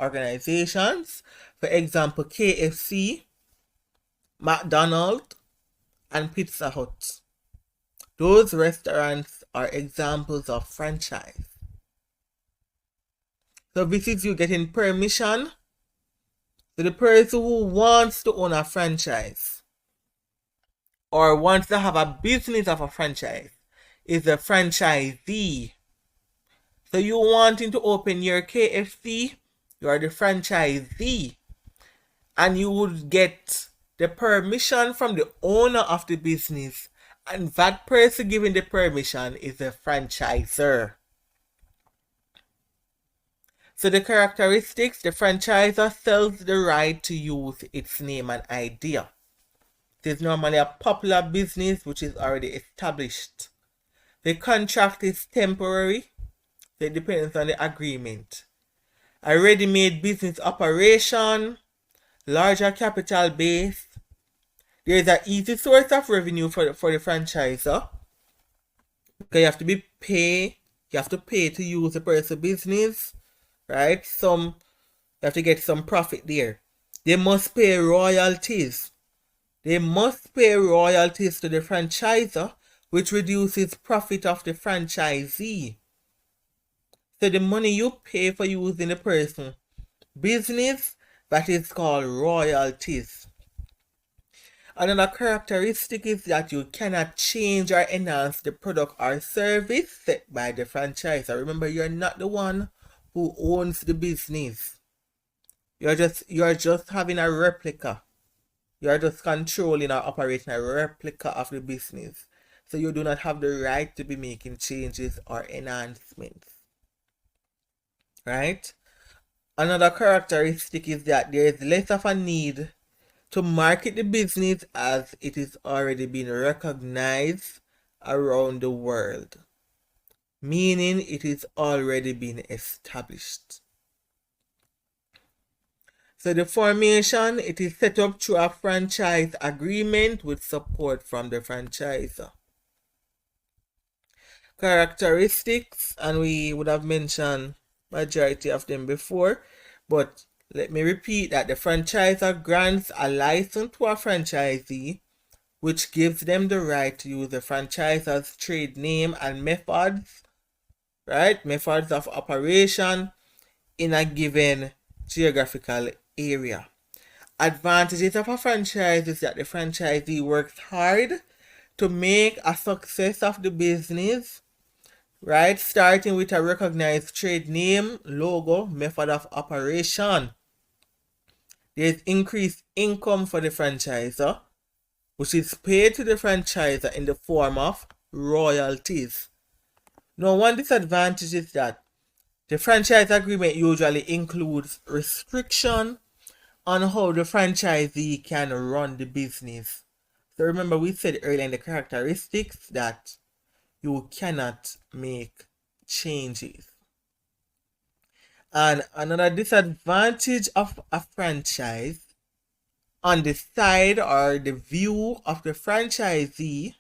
Speaker 1: organizations, for example, KFC, McDonald's, and Pizza Hut. Those restaurants are examples of franchise. So this is you getting permission. So the person who wants to own a franchise or wants to have a business of a franchise is a franchisee. So you wanting to open your KFC, you are the franchisee, and you would get the permission from the owner of the business, and that person giving the permission is a franchisor. So the characteristics, the franchisor sells the right to use its name and idea. It is normally a popular business which is already established. The contract is temporary, so it depends on the agreement. A ready-made business operation, larger capital base. There is an easy source of revenue for the franchisor. Because you have to pay to use the person's business, right? You have to get some profit there. They must pay royalties. They must pay royalties to the franchisor, which reduces profit of the franchisee. So the money you pay for using the person business, that is called royalties. Another characteristic is that you cannot change or enhance the product or service set by the franchisor. Remember, you're not the one who owns the business. You're just having a replica. You're just controlling or operating a replica of the business. So you do not have the right to be making changes or enhancements. Right? Another characteristic is that there is less of a need to market the business as it is already being recognized around the world, meaning it is already been established. So the formation, it is set up through a franchise agreement with support from the franchisor. Characteristics, and we would have mentioned majority of them before, but let me repeat that the franchisor grants a license to a franchisee, which gives them the right to use the franchisor's trade name and methods, right? Methods of operation in a given geographical area. Advantages of a franchise is that the franchisee works hard to make a success of the business, right? Starting with a recognized trade name, logo, method of operation. There's increased income for the franchisor, which is paid to the franchisor in the form of royalties. Now, one disadvantage is that the franchise agreement usually includes restriction on how the franchisee can run the business. So remember, we said earlier in the characteristics that you cannot make changes. And another disadvantage of a franchise on the side or the view of the franchisee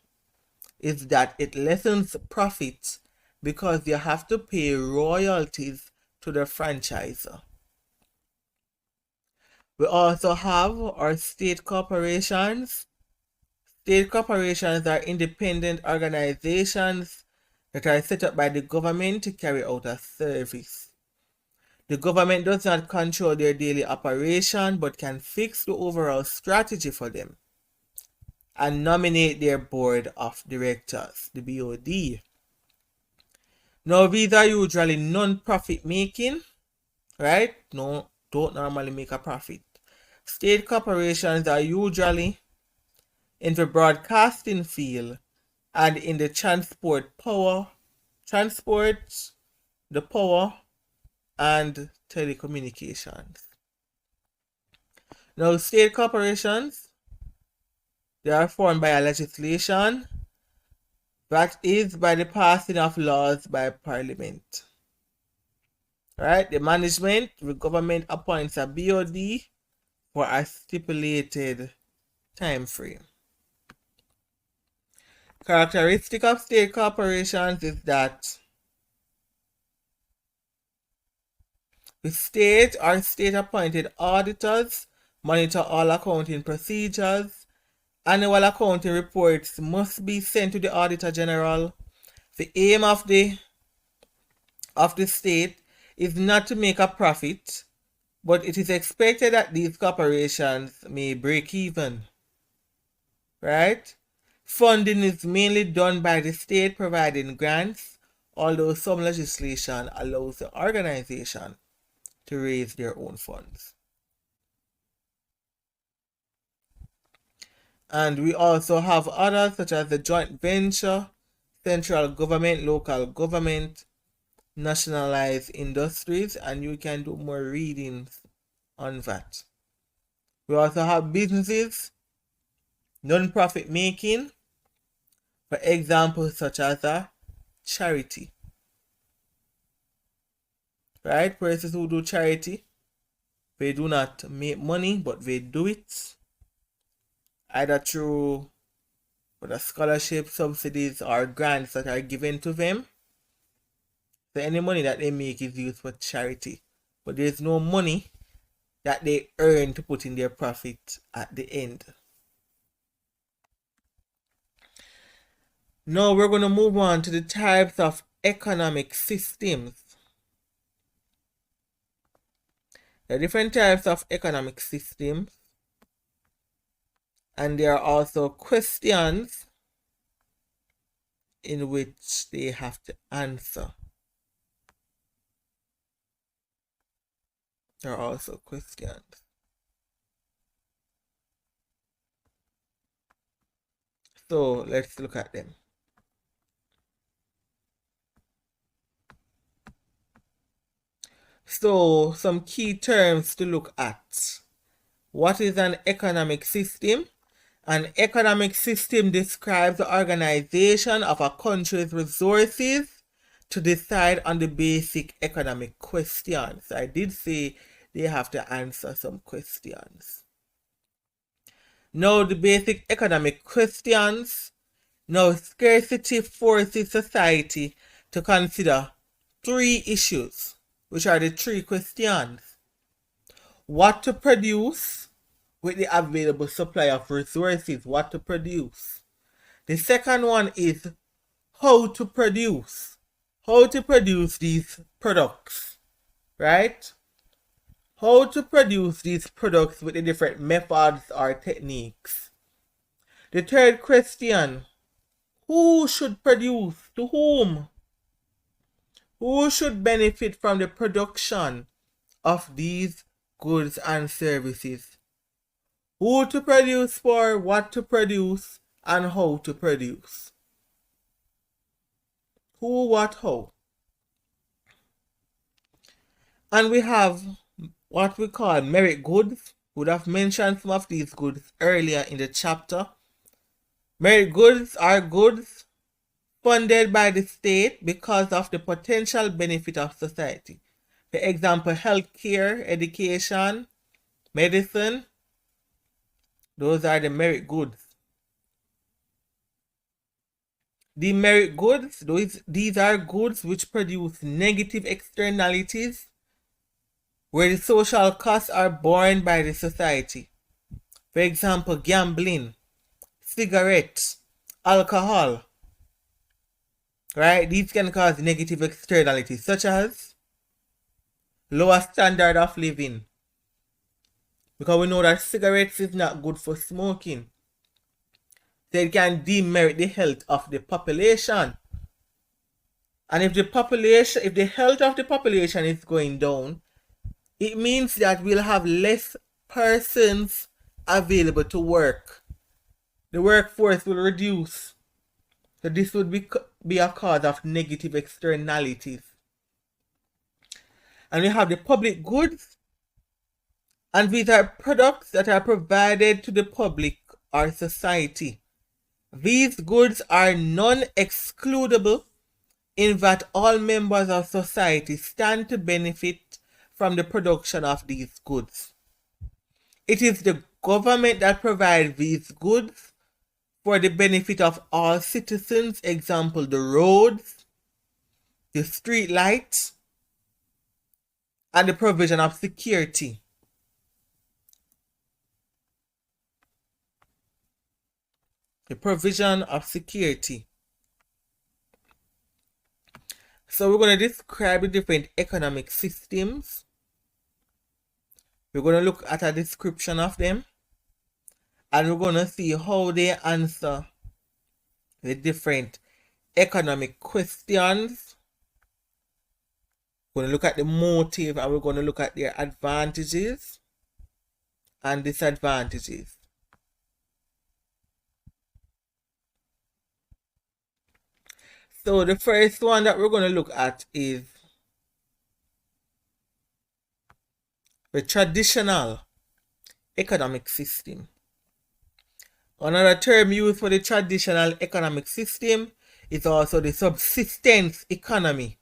Speaker 1: is that it lessens profit because you have to pay royalties to the franchisor. We also have our state corporations. State corporations are independent organizations that are set up by the government to carry out a service. The government does not control their daily operation but can fix the overall strategy for them and nominate their board of directors, the BOD. Now, these are usually non-profit making, right? No, don't normally make a profit. State corporations are usually in the broadcasting field and in the the power, and telecommunications. Now, state corporations, they are formed by a legislation, that is by the passing of laws by Parliament. Right? The management, the government appoints a BOD for a stipulated time frame. Characteristic of state corporations is that the state or state-appointed auditors monitor all accounting procedures. Annual accounting reports must be sent to the Auditor General. The aim of the state is not to make a profit, but it is expected that these corporations may break even. Right? Funding is mainly done by the state providing grants, although some legislation allows the organization to raise their own funds. And we also have others such as the joint venture, central government, local government, nationalized industries, and you can do more readings on that. We also have businesses, non-profit making, for example, such as a charity. Right? Persons who do charity, they do not make money, but they do it either through the scholarship, subsidies, or grants that are given to them. So any money that they make is used for charity, but there's no money that they earn to put in their profit at the end. Now we're going to move on to the types of economic systems. The different types of economic systems And there are also questions in which they have to answer. There are also questions. So let's look at them. So some key terms to look at. What is an economic system? An economic system describes the organization of a country's resources to decide on the basic economic questions. I did say they have to answer some questions. Now the basic economic questions. Now scarcity forces society to consider three issues, which are the three questions. What to produce with the available supply of resources, what to produce. The second one is how to produce these products, right? How to produce these products with the different methods or techniques. The third question, who should produce, to whom? Who should benefit from the production of these goods and services? Who to produce for, what to produce, and how to produce. Who, what, how. And we have what we call merit goods. We would have mentioned some of these goods earlier in the chapter. Merit goods are goods funded by the state because of the potential benefit of society. For example, healthcare, education, medicine, those are the merit goods. The merit goods, these are goods which produce negative externalities where the social costs are borne by the society. For example, gambling, cigarettes, alcohol, right? These can cause negative externalities such as lower standard of living, because we know that cigarettes is not good for smoking. So it can demerit the health of the population. And if the health of the population is going down, it means that we'll have less persons available to work. The workforce will reduce. So this would be a cause of negative externalities. And we have the public goods. And these are products that are provided to the public or society. These goods are non-excludable in that all members of society stand to benefit from the production of these goods. It is the government that provides these goods for the benefit of all citizens, example, the roads, the street lights, and the provision of security. The provision of security. So we're going to describe the different economic systems. We're going to look at a description of them. And we're going to see how they answer the different economic questions. We're going to look at the motive and we're going to look at their advantages and disadvantages. So the first one that we're going to look at is the traditional economic system. Another term used for the traditional economic system is also the subsistence economy.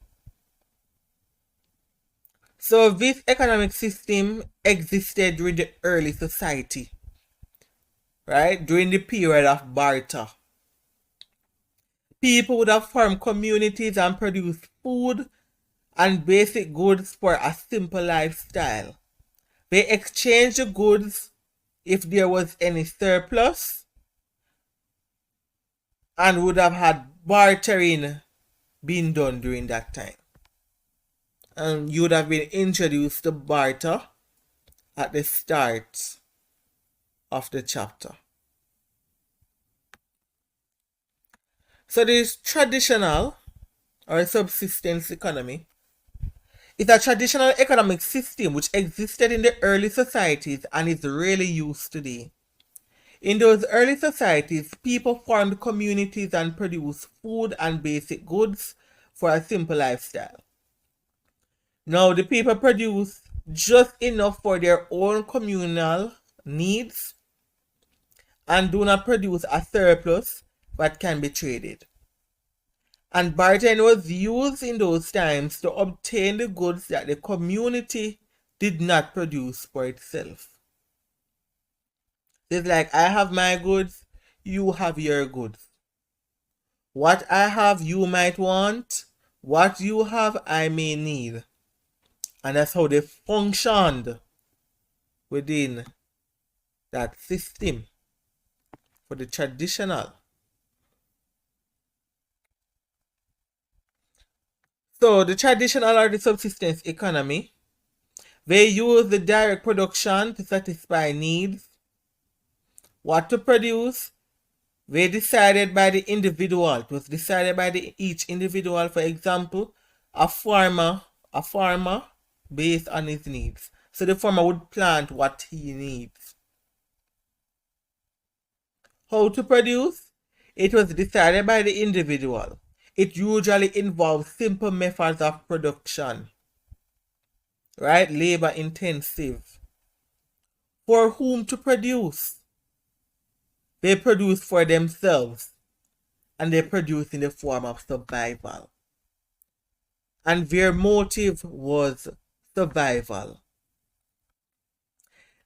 Speaker 1: So this economic system existed during the early society, right? During the period of barter. People would have formed communities and produced food and basic goods for a simple lifestyle. They exchanged the goods if there was any surplus and would have had bartering been done during that time. And you would have been introduced to barter at the start of the chapter. So this traditional or subsistence economy is a traditional economic system which existed in the early societies and is rarely used today. In those early societies, people formed communities and produced food and basic goods for a simple lifestyle. Now, the people produce just enough for their own communal needs and do not produce a surplus that can be traded. And bartering was used in those times to obtain the goods that the community did not produce for itself. It's like, I have my goods, you have your goods. What I have, you might want. What you have, I may need. And that's how they functioned within that system for the traditional. So the traditional or the subsistence economy, they use the direct production to satisfy needs. What to produce, they decided by the individual. It was decided by each individual. For example, a farmer based on his needs. So the farmer would plant what he needs. How to produce? It was decided by the individual. It usually involves simple methods of production, right? Labor intensive. For whom to produce? They produce for themselves, and they produce in the form of survival. And their motive was survival.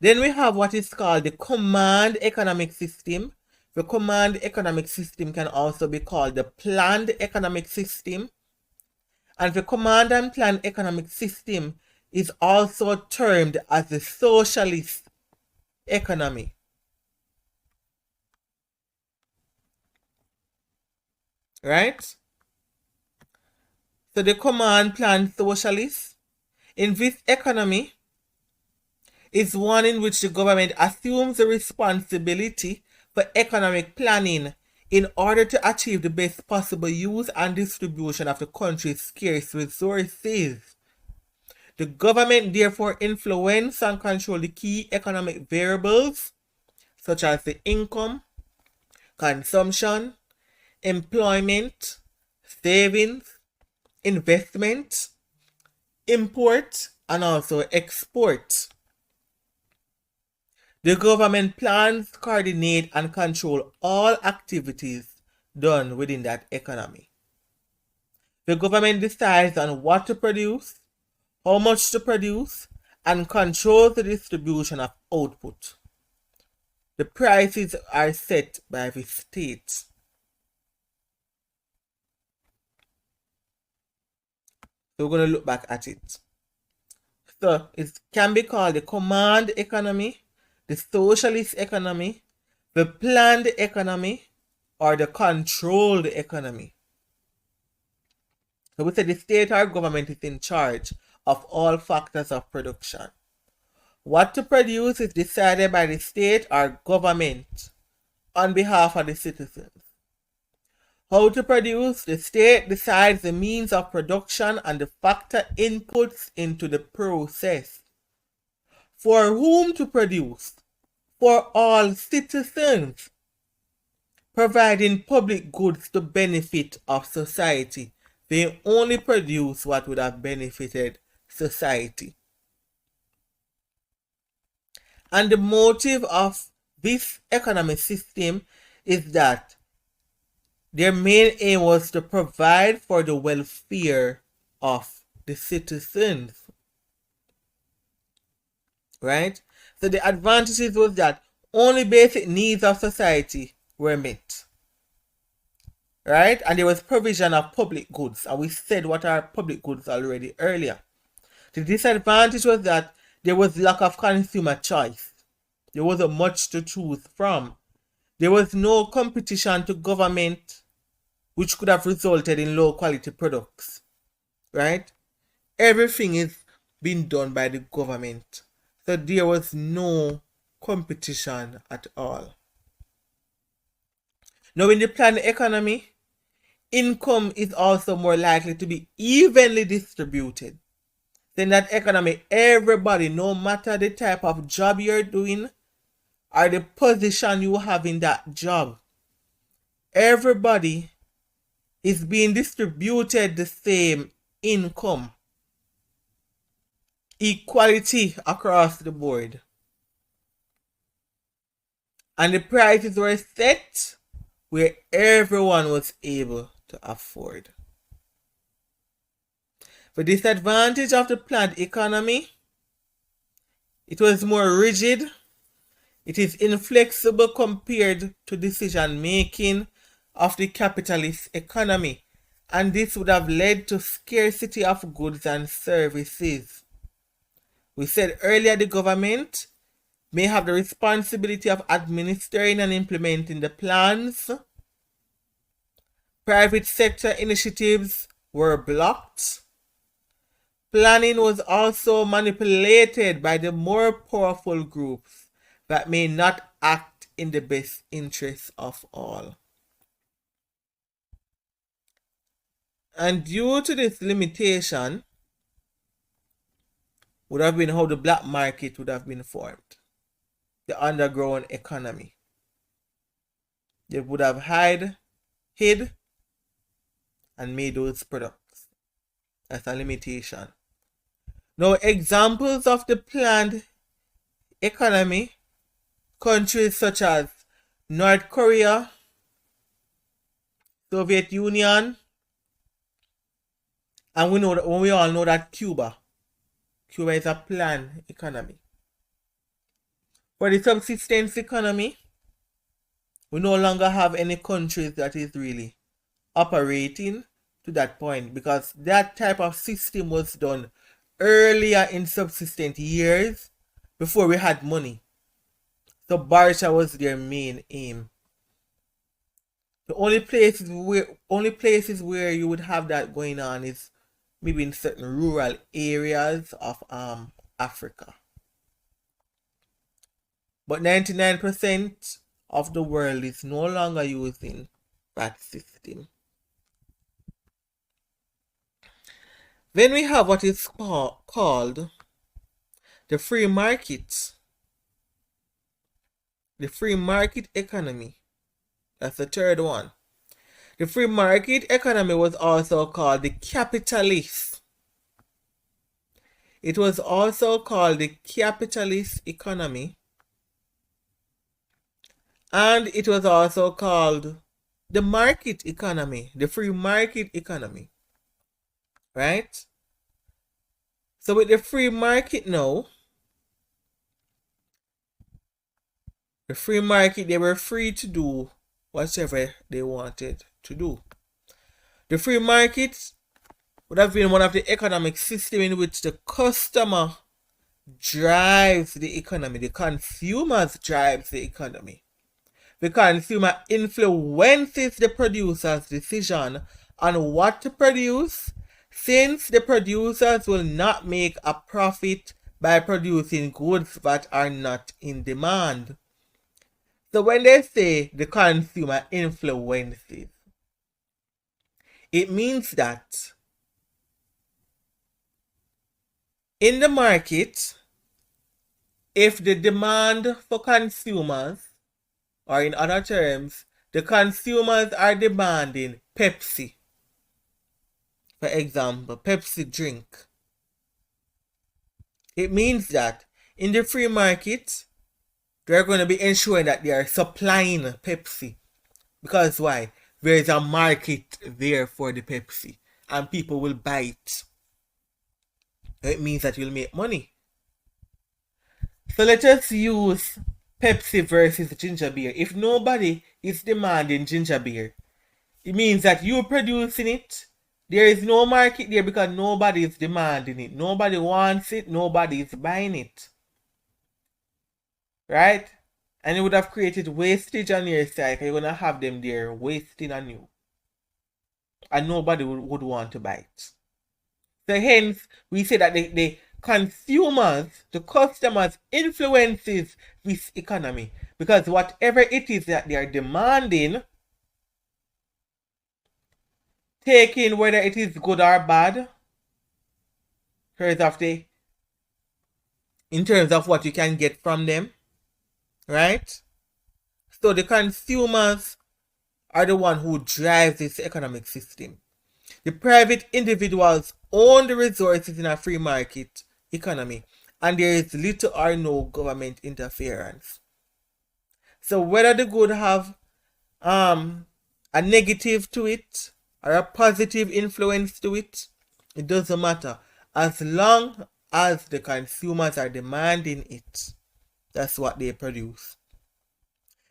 Speaker 1: Then we have what is called the command economic system. The command economic system can also be called the planned economic system. And the command and planned economic system is also termed as the socialist economy. Right? So the command plan socialist in this economy is one in which the government assumes the responsibility for economic planning in order to achieve the best possible use and distribution of the country's scarce resources. The government therefore influences and controls the key economic variables such as the income, consumption, employment, savings, investment, import, and also export. The government plans, coordinate, and control all activities done within that economy. The government decides on what to produce, how much to produce, and controls the distribution of output. The prices are set by the state. So we're going to look back at it. So it can be called the command economy, the socialist economy, the planned economy, or the controlled economy. So we say the state or government is in charge of all factors of production. What to produce is decided by the state or government on behalf of the citizens. How to produce? The state decides the means of production and the factor inputs into the process. For whom to produce? For all citizens, providing public goods to benefit of society. They only produce what would have benefited society. And the motive of this economic system is that their main aim was to provide for the welfare of the citizens. Right? So the advantages was that only basic needs of society were met. Right? And there was provision of public goods. And we said what are public goods already earlier. The disadvantage was that there was lack of consumer choice. There wasn't much to choose from. There was no competition to government, which could have resulted in low quality products. Right? Everything is being done by the government. So there was no competition at all. Now in the planned economy, income is also more likely to be evenly distributed. In that economy, everybody, no matter the type of job you're doing or the position you have in that job, everybody is being distributed the same income. Equality across the board. And the prices were set where everyone was able to afford. The disadvantage of the planned economy, it was more rigid, it is inflexible compared to decision making of the capitalist economy, and this would have led to scarcity of goods and services. We said earlier the government may have the responsibility of administering and implementing the plans. Private sector initiatives were blocked. Planning was also manipulated by the more powerful groups that may not act in the best interests of all. And due to this limitation, would have been how the black market would have been formed. The underground economy. They would have hid and made those products. That's a limitation. Now, examples of the planned economy, countries such as North Korea, Soviet Union, and we all know that Cuba is a planned economy. For the subsistence economy, we no longer have any countries that is really operating to that point, because that type of system was done earlier in subsistence years before we had money. So barter was their main aim. The only places where you would have that going on is maybe in certain rural areas of Africa. But 99% of the world is no longer using that system. Then we have what is called the free market. The free market economy. That's the third one. The free market economy was also called the capitalist. It was also called the capitalist economy. And it was also called the market economy, the free market economy. Right? So with the free market now, the free market, they were free to do whatever they wanted to do. The free market would have been one of the economic systems in which the customer drives the economy, the consumers drives the economy. The consumer influences the producer's decision on what to produce, since the producers will not make a profit by producing goods that are not in demand. So when they say the consumer influences, it means that in the market, if the demand for consumers, or in other terms, the consumers are demanding Pepsi, for example, Pepsi drink, it means that in the free market, they're going to be ensuring that they are supplying Pepsi. Because why? There is a market there for the Pepsi, and people will buy it. It means that you'll make money. So let us use Pepsi versus ginger beer. If nobody is demanding ginger beer, it means that you're producing it. There is no market there because nobody is demanding it. Nobody wants it. Nobody is buying it. Right? And you would have created wastage on your side. You're going to have them there wasting on you. And nobody would want to buy it. So hence, we say that the consumers, the customers influences this economy. Because whatever it is that they are demanding, taking whether it is good or bad, in terms of what you can get from them, right? So the consumers are the one who drives this economic system. The private individuals own the resources in a free market economy, and there is little or no government interference. So whether the good have a negative to it or a positive influence to it, it doesn't matter. As long as the consumers are demanding it, that's what they produce.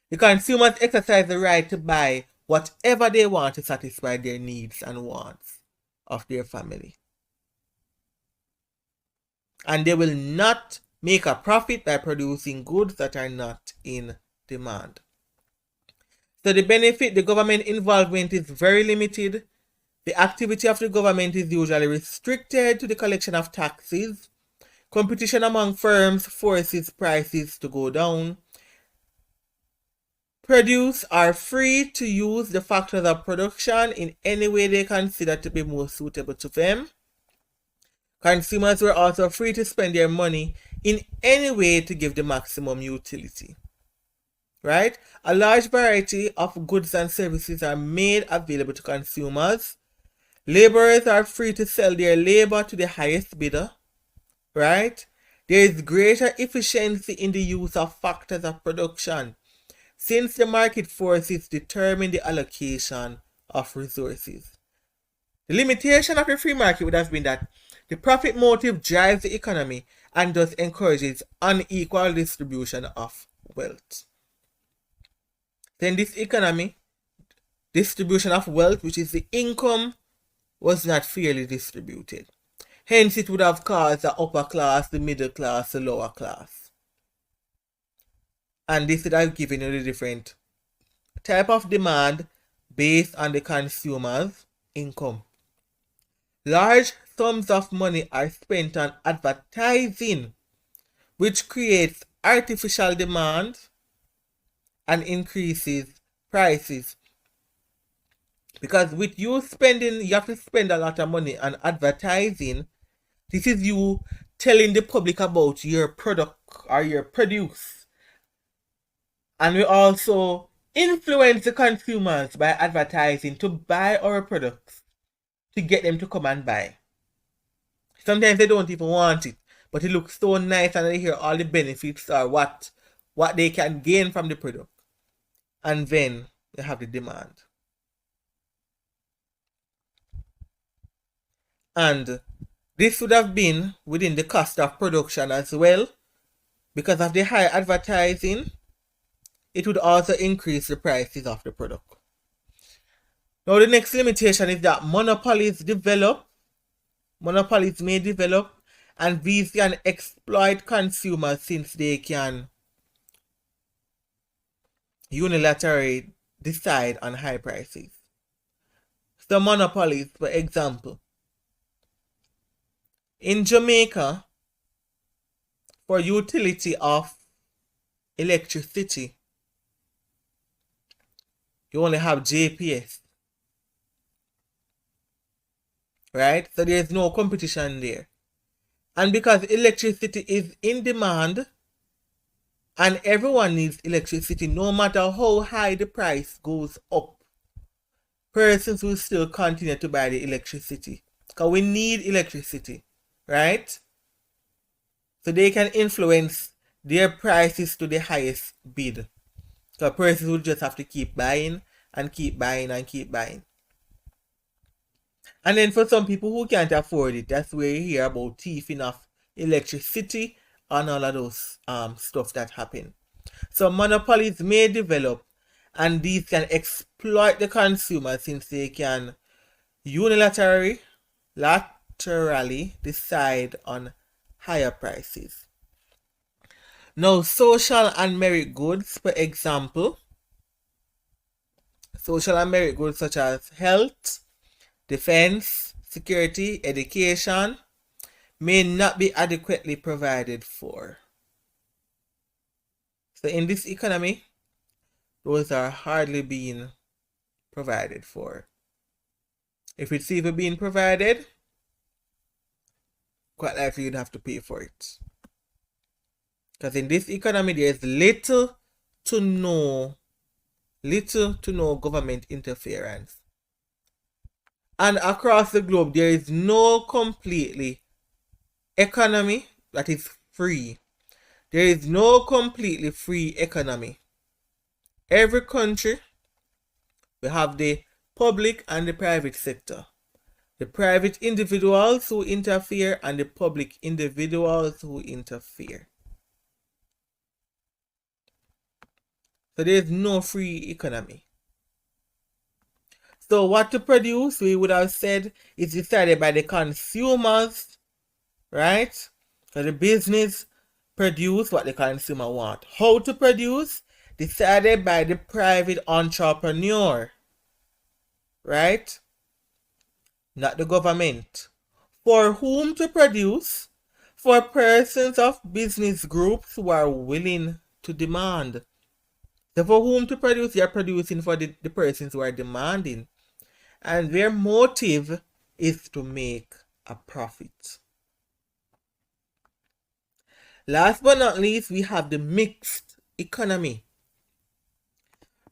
Speaker 1: The consumers exercise the right to buy whatever they want to satisfy their needs and wants of their family. And they will not make a profit by producing goods that are not in demand. So the benefit, the government involvement is very limited. The activity of the government is usually restricted to the collection of taxes. Competition among firms forces prices to go down. Produce are free to use the factors of production in any way they consider to be most suitable to them. Consumers were also free to spend their money in any way to give the maximum utility. Right? A large variety of goods and services are made available to consumers. Laborers are free to sell their labor to the highest bidder. Right? There is greater efficiency in the use of factors of production, since the market forces determine the allocation of resources. The limitation of the free market would have been that the profit motive drives the economy and thus encourages unequal distribution of wealth. Then this economy, distribution of wealth, which is the income, was not fairly distributed. Hence, it would have caused the upper class, the middle class, the lower class. And this would have given you the different type of demand based on the consumer's income. Large sums of money are spent on advertising, which creates artificial demand and increases prices. Because with you spending, you have to spend a lot of money on advertising. This is you telling the public about your product or your produce. And we also influence the consumers by advertising to buy our products, to get them to come and buy. Sometimes they don't even want it, but it looks so nice and they hear all the benefits or what they can gain from the product. And then they have the demand. And this would have been within the cost of production as well. Because of the high advertising, it would also increase the prices of the product. Now the next limitation is that monopolies may develop, and these can exploit consumers since they can unilaterally decide on high prices. So monopolies, for example, in Jamaica, for utility of electricity, you only have JPS. Right? So there is no competition there. And because electricity is in demand and everyone needs electricity, no matter how high the price goes up, persons will still continue to buy the electricity. Because we need electricity, right? So they can influence their prices to the highest bid. So persons will just have to keep buying and keep buying and keep buying. And then for some people who can't afford it, that's where you hear about thieving of electricity and all of those stuff that happen. So monopolies may develop, and these can exploit the consumer since they can unilaterally decide on higher prices. Now, social and merit goods, for example, social and merit goods such as health, defense, security, education may not be adequately provided for. So in this economy, those are hardly being provided for. If it's even being provided, quite likely you'd have to pay for it. Because in this economy, there's little to no government interference. And across the globe, there is no completely economy that is free. There is no completely free economy. Every country will have the public and the private sector. The private individuals who interfere and the public individuals who interfere. So there is no free economy. So what to produce, we would have said, is decided by the consumers, right? So the business produce what the consumer want. How to produce, decided by the private entrepreneur, right? Not the government. For whom to produce? For persons of business groups who are willing to demand. So for whom to produce, they are producing for the persons who are demanding. And their motive is to make a profit. Last but not least, we have the mixed economy.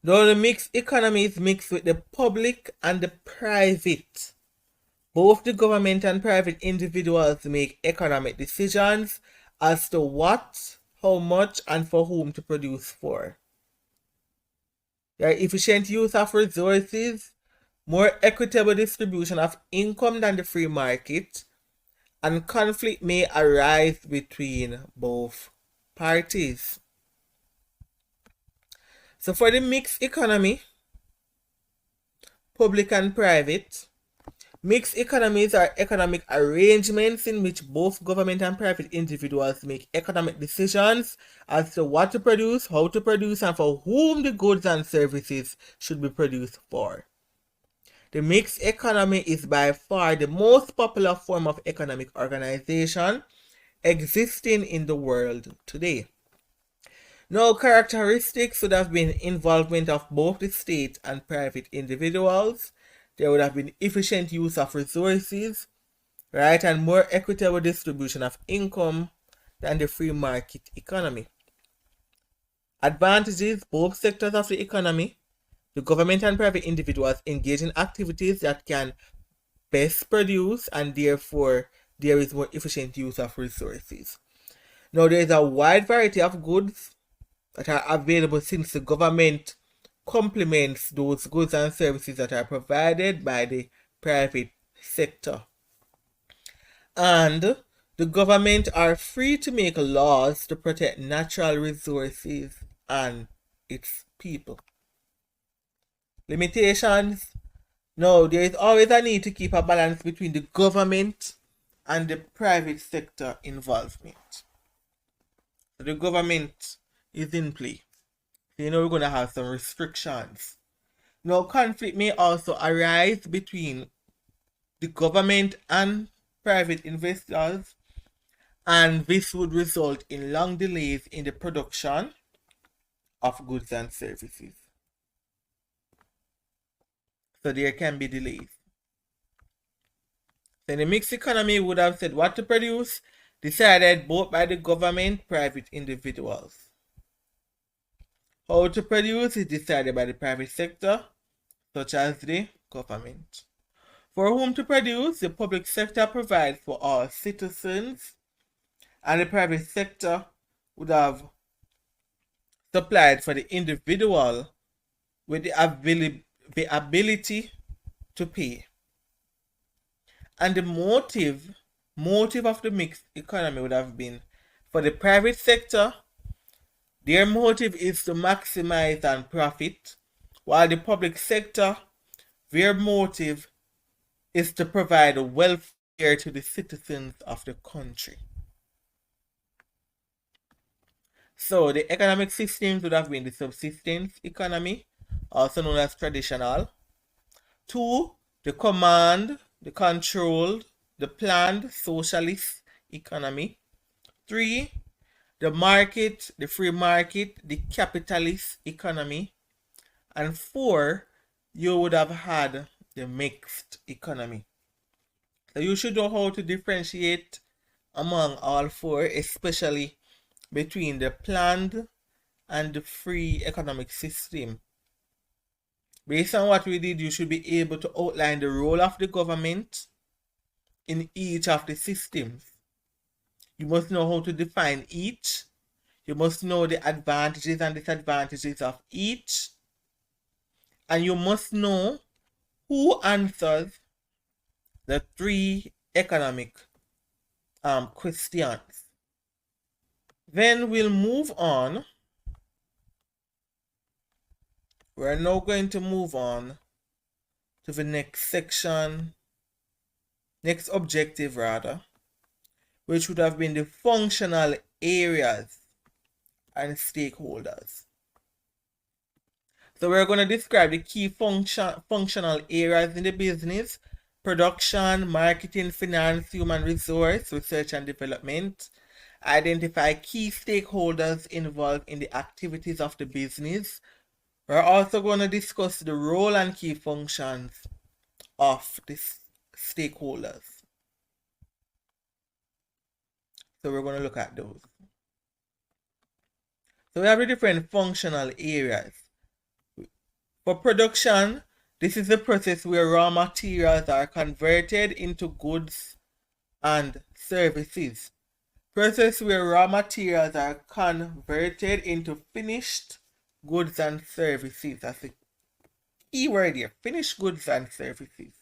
Speaker 1: Though the mixed economy is mixed with the public and the private. Both the government and private individuals make economic decisions as to what, how much, and for whom to produce for. There are efficient use of resources, more equitable distribution of income than the free market, and conflict may arise between both parties. So for the mixed economy, public and private, mixed economies are economic arrangements in which both government and private individuals make economic decisions as to what to produce, how to produce, and for whom the goods and services should be produced for. The mixed economy is by far the most popular form of economic organization existing in the world today. Now, characteristics would have been involvement of both the state and private individuals. There would have been efficient use of resources, right, and more equitable distribution of income than the free market economy. Advantages: both sectors of the economy, the government and private individuals, engage in activities that can best produce, and therefore there is more efficient use of resources. Now, there is a wide variety of goods that are available since the government complements those goods and services that are provided by the private sector. And the government are free to make laws to protect natural resources and its people. Limitations: no, there is always a need to keep a balance between the government and the private sector involvement. So the government is in play. So we're going to have some restrictions. Now, conflict may also arise between the government and private investors, and this would result in long delays in the production of goods and services. So there can be delays. Then the mixed economy would have said what to produce, decided both by the government, private individuals. How to produce is decided by the private sector, such as the government. For whom to produce, the public sector provides for all citizens, and the private sector would have supplied for the individual with the ability to pay. And the motive of the mixed economy would have been, for the private sector, their motive is to maximize and profit, while the public sector, their motive is to provide welfare to the citizens of the country. So the economic systems would have been the subsistence economy, also known as traditional. 2, the command, the controlled, the planned socialist economy. 3, the market, the free market, the capitalist economy. And 4, you would have had the mixed economy. So you should know how to differentiate among all four, especially between the planned and the free economic system. Based on what we did, you should be able to outline the role of the government in each of the systems. You must know how to define each. You must know the advantages and disadvantages of each. And you must know who answers the three economic questions. Then we'll move on. We're now going to move on to the next section, next objective rather, which would have been the functional areas and stakeholders. So we're going to describe the key functional areas in the business: production, marketing, finance, human resource, research and development. Identify key stakeholders involved in the activities of the business. We're also going to discuss the role and key functions of the stakeholders. So we're going to look at those. So we have the different functional areas. For production, this is the process where raw materials are converted into goods and services. Process where raw materials are converted into finished goods and services. That's the key word here, finished goods and services.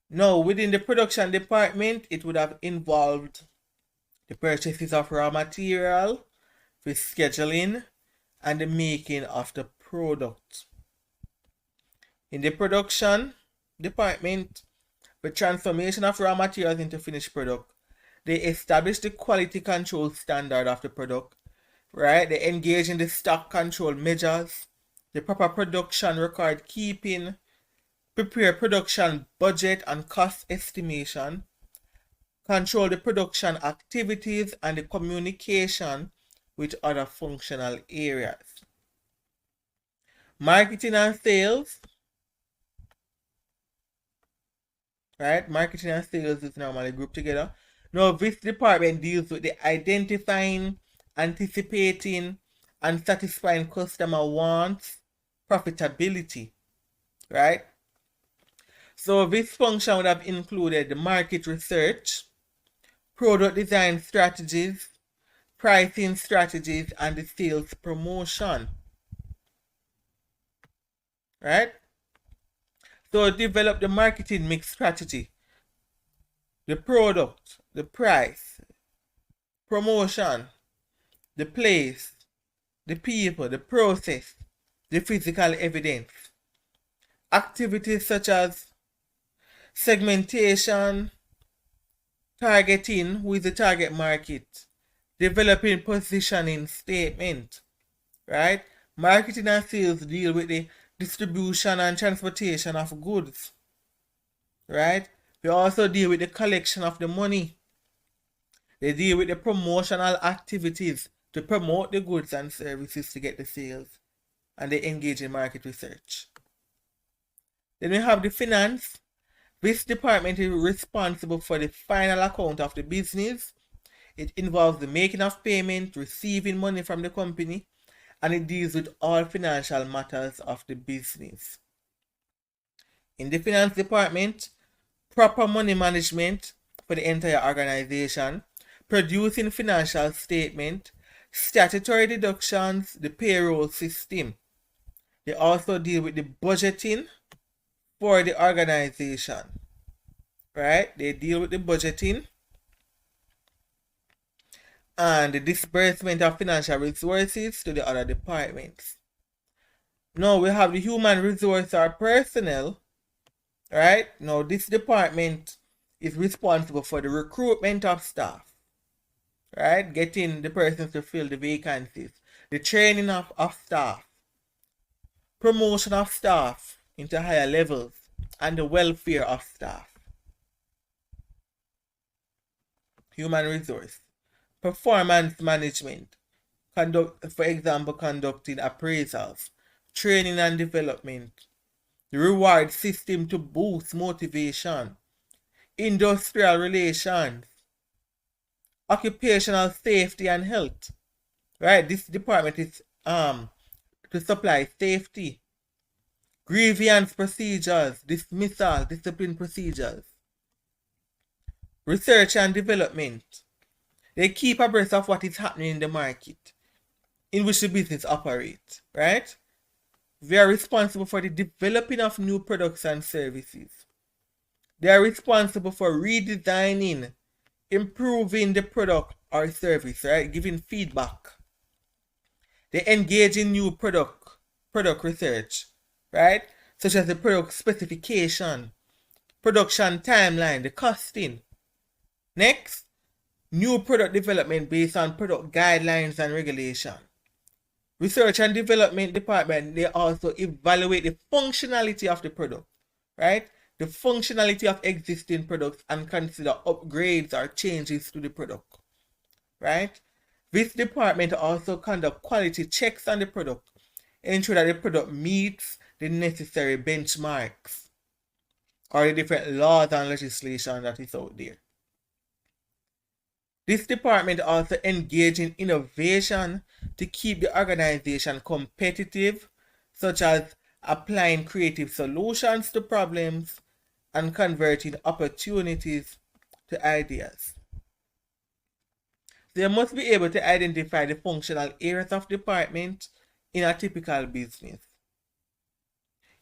Speaker 1: Now, within the production department, it would have involved the purchases of raw material, the scheduling, and the making of the product. In the production department, the transformation of raw materials into finished product, they establish the quality control standard of the product, right? They engage in the stock control measures, the proper production record keeping, prepare production budget and cost estimation, control the production activities and the communication with other functional areas. Marketing and sales, right? Marketing and sales is normally grouped together. Now, this department deals with the identifying, anticipating, and satisfying customer wants, profitability, right? So this function would have included the market research, product design strategies, pricing strategies, and the sales promotion, right? So develop the marketing mix strategy, the product, the price, promotion, the place, the people, the process, the physical evidence. Activities such as segmentation, targeting, who is the target market, developing positioning statement, right? Marketing and sales deal with the distribution and transportation of goods, right? We also deal with the collection of the money. They deal with the promotional activities to promote the goods and services to get the sales, and they engage in market research. Then we have the finance. This department is responsible for the final account of the business. It involves the making of payment, receiving money from the company, and it deals with all financial matters of the business. In the finance department, proper money management for the entire organization, producing financial statement, statutory deductions, the payroll system. They also deal with the budgeting for the organization, right? They deal with the budgeting and the disbursement of financial resources to the other departments. Now we have the human resource or personnel, right? Now this department is responsible for the recruitment of staff, right? Getting the persons to fill the vacancies, the training of staff, promotion of staff into higher levels, and the welfare of staff. Human resource, performance management, for example, conducting appraisals, training and development, the reward system to boost motivation, industrial relations, occupational safety and health. Right? This department is to supply safety, grievance procedures, dismissal, discipline procedures, research and development. They keep abreast of what is happening in the market in which the business operates, right? They are responsible for the developing of new products and services. They are responsible for redesigning, improving the product or service, right? Giving feedback. They engage in new product research, right? Such as the product specification, production timeline, the costing. Next, new product development based on product guidelines and regulation. Research and development department, they also evaluate the functionality of the product, right? The functionality of existing products and consider upgrades or changes to the product, right? This department also conduct quality checks on the product, ensure that the product meets the necessary benchmarks or the different laws and legislation that is out there. This department also engages in innovation to keep the organization competitive, such as applying creative solutions to problems and converting opportunities to ideas. They must be able to identify the functional areas of department in a typical business.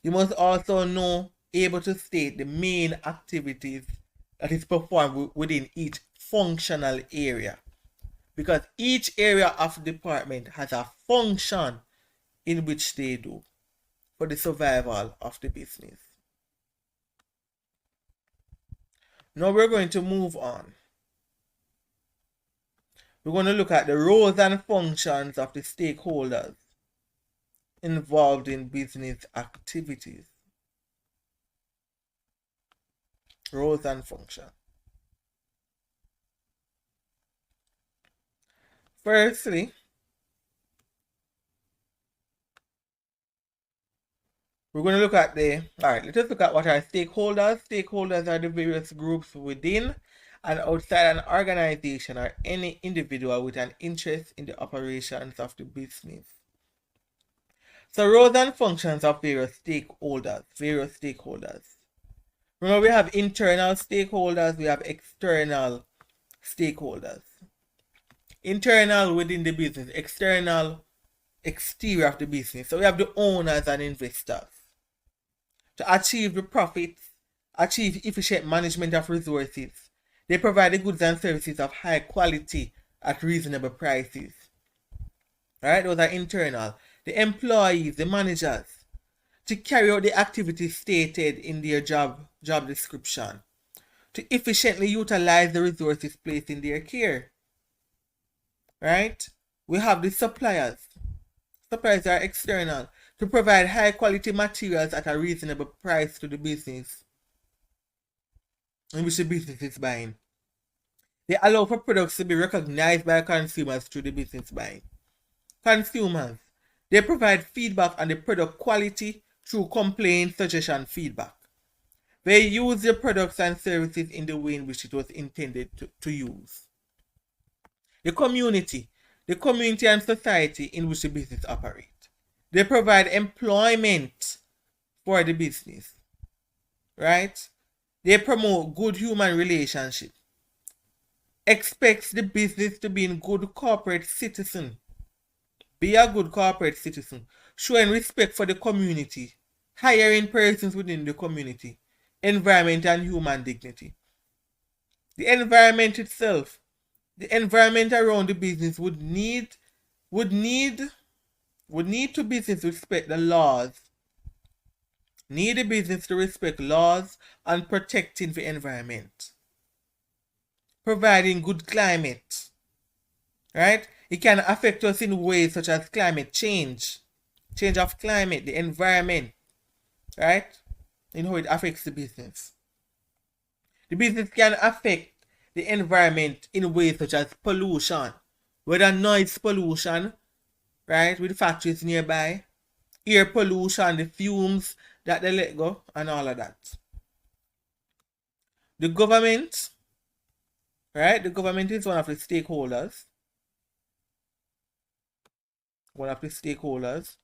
Speaker 1: You must also know, able to state the main activities that is performed within each functional area, because each area of the department has a function in which they do for the survival of the business. Now we're going to move on. We're going to look at the roles and functions of the stakeholders involved in business activities. Roles and functions. Firstly, we're going to look at let us look at what are stakeholders. Stakeholders are the various groups within and outside an organization or any individual with an interest in the operations of the business. So roles and functions of various stakeholders. Remember, we have internal stakeholders, we have external stakeholders. Internal within the business, external, exterior of the business. So we have the owners and investors. To achieve the profits, achieve efficient management of resources, they provide the goods and services of high quality at reasonable prices. Alright, those are internal. The employees, the managers, to carry out the activities stated in their job description, to efficiently utilize the resources placed in their care. Right? We have the suppliers. Suppliers are external, to provide high quality materials at a reasonable price to the business in which the business is buying. They allow for products to be recognized by consumers through the business buying. Consumers, they provide feedback on the product quality through complaint, suggestion, feedback. They use the products and services in the way in which it was intended to use. The community and society in which the business operates. They provide employment for the business, right? They promote good human relationship. Expects the business to be a good corporate citizen. Be a good corporate citizen, showing respect for the community, hiring persons within the community, environment and human dignity. The environment itself, the environment around the business would need to business respect the laws. Need the business to respect laws and protecting the environment. Providing good climate. Right? It can affect us in ways such as climate change. Change of climate, the environment. Right? In how it affects the business. The business can affect the environment in ways such as pollution. Whether noise pollution, right, with factories nearby, air pollution, the fumes that they let go and all of that. The government, right? The government is one of the stakeholders. One of the stakeholders.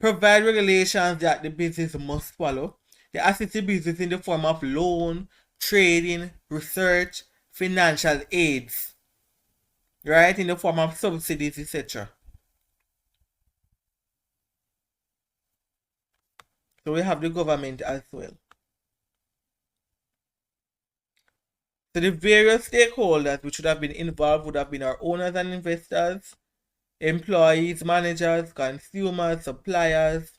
Speaker 1: Provide regulations that the business must follow. They assist the business in the form of loan, trading, research, financial aids, right? In the form of subsidies, etc. So we have the government as well. So the various stakeholders which should have been involved would have been our owners and investors, employees, managers, consumers, suppliers,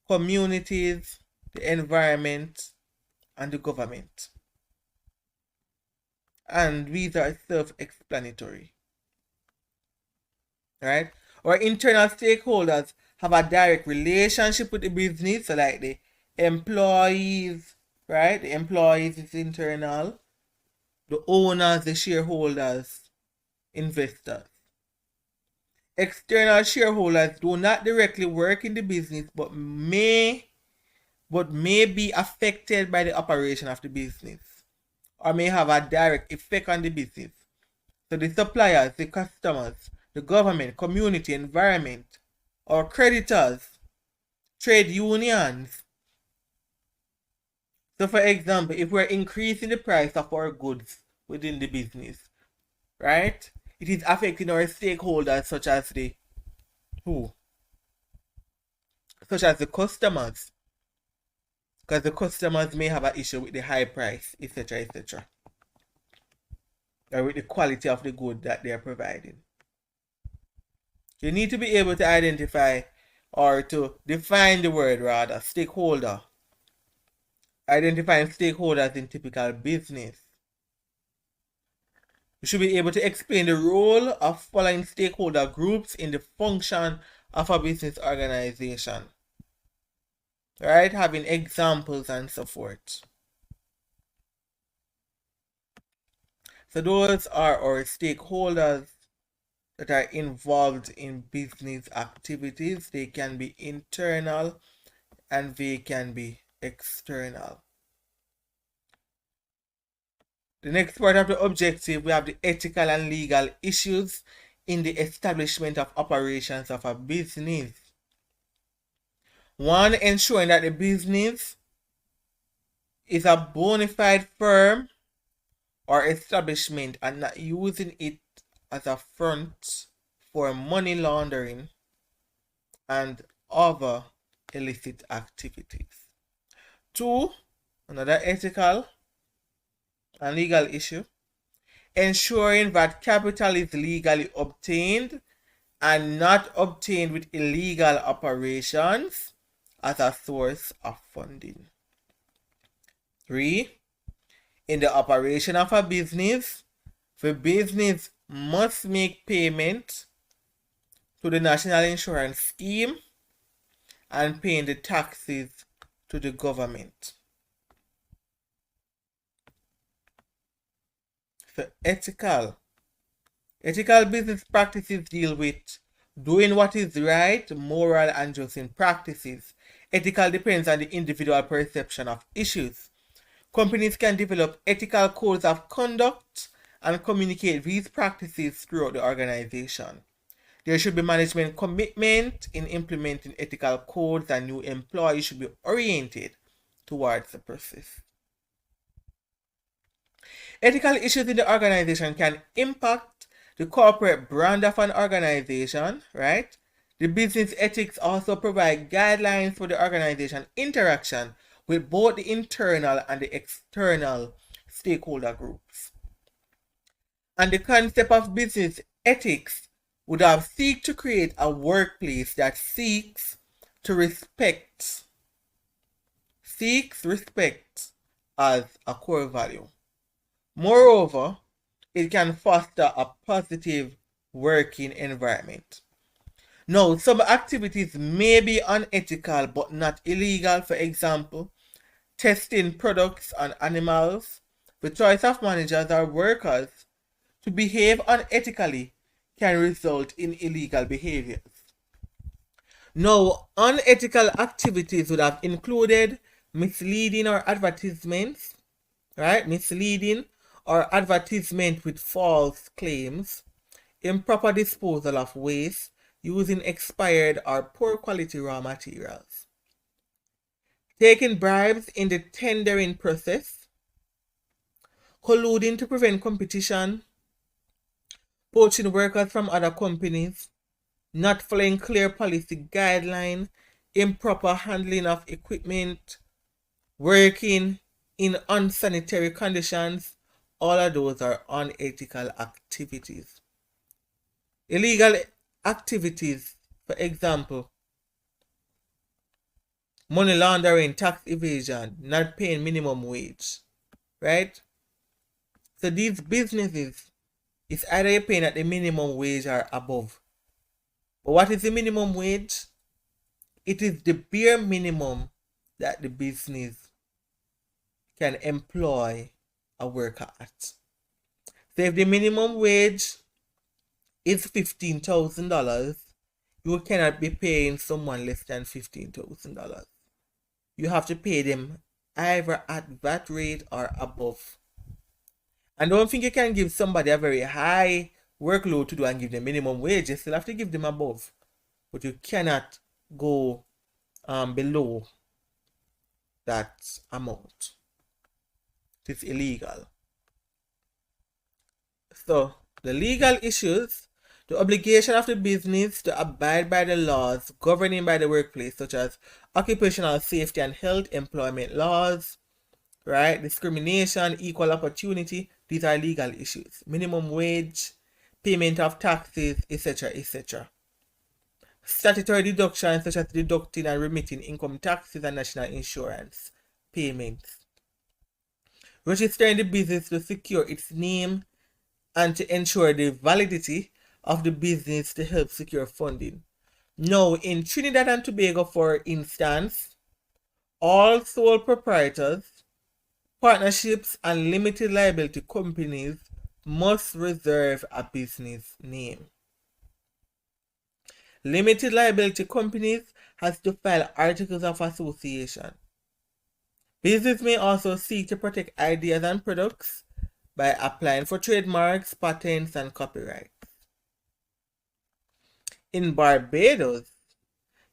Speaker 1: communities, the environment, and the government. And these are self-explanatory. Right? Our internal stakeholders have a direct relationship with the business, so like the employees, right? The employees is internal, the owners, the shareholders, investors. External shareholders do not directly work in the business but may be affected by the operation of the business or may have a direct effect on the business. So the suppliers, the customers, the government, community, environment, or creditors, trade unions. So for example, if we're increasing the price of our goods within the business, right? It is affecting our stakeholders such as the customers. Because the customers may have an issue with the high price, etc., etc. Or with the quality of the good that they are providing. You need to be able to identify or to define the word rather, stakeholder. Identifying stakeholders in typical business. You should be able to explain the role of following stakeholder groups in the function of a business organization. Right? Having examples and so forth. So those are our stakeholders that are involved in business activities. They can be internal and they can be external. The next part of the objective, we have the ethical and legal issues in the establishment of operations of a business. One, ensuring that the business is a bona fide firm or establishment and not using it as a front for money laundering and other illicit activities. Two, another ethical and legal issue, ensuring that capital is legally obtained and not obtained with illegal operations as a source of funding. 3. In the operation of a business, the business must make payment to the National Insurance Scheme and paying the taxes to the government. So ethical business practices deal with doing what is right, moral, and just in practices. Ethical depends on the individual perception of issues. Companies can develop ethical codes of conduct and communicate these practices throughout the organization. There should be management commitment in implementing ethical codes, and new employees should be oriented towards the process. Ethical issues in the organization can impact the corporate brand of an organization, right? The business ethics also provide guidelines for the organization interaction with both the internal and the external stakeholder groups. And the concept of business ethics would have seek to create a workplace that seeks respect as a core value. Moreover, it can foster a positive working environment. Now, some activities may be unethical but not illegal. For example, testing products on animals. The choice of managers or workers to behave unethically can result in illegal behaviors. Now, unethical activities would have included misleading or advertisements, right? Misleading or advertisement with false claims, improper disposal of waste, using expired or poor quality raw materials, taking bribes in the tendering process, colluding to prevent competition, poaching workers from other companies, not following clear policy guidelines, improper handling of equipment, working in unsanitary conditions. All of those are unethical activities. Illegal activities, for example, money laundering, tax evasion, not paying minimum wage, right? So these businesses, it's either you're paying at the minimum wage or above. But what is the minimum wage? It is the bare minimum that the business can employ a worker at. So if the minimum wage is $15,000, you cannot be paying someone less than $15,000. You have to pay them either at that rate or above. And don't think you can give somebody a very high workload to do and give them minimum wage. You still have to give them above. But you cannot go below that amount. It's illegal. So the legal issues, the obligation of the business to abide by the laws governing by the workplace, such as occupational safety and health, employment laws, right? Discrimination, equal opportunity, these are legal issues. Minimum wage, payment of taxes, etc., etc. Statutory deductions, such as deducting and remitting income taxes and national insurance payments. Registering the business to secure its name and to ensure the validity of the business to help secure funding. Now, in Trinidad and Tobago, for instance, all sole proprietors, partnerships, and limited liability companies must reserve a business name. Limited liability companies has to file articles of association. Business may also seek to protect ideas and products by applying for trademarks, patents, and copyrights. In Barbados,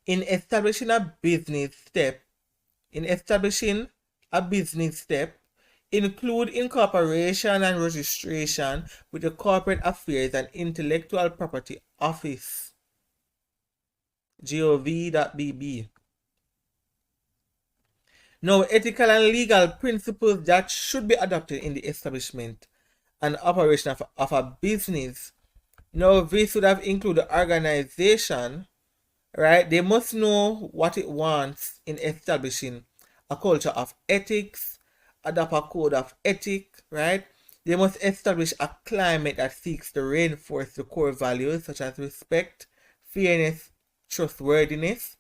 Speaker 1: in establishing a business step, include incorporation and registration with the Corporate Affairs and Intellectual Property Office, gov.bb. Now, ethical and legal principles that should be adopted in the establishment and operation of a business. Now, this would have included the organization, right? They must know what it wants in establishing a culture of ethics, adopt a code of ethics, right? They must establish a climate that seeks to reinforce the core values such as respect, fairness, trustworthiness,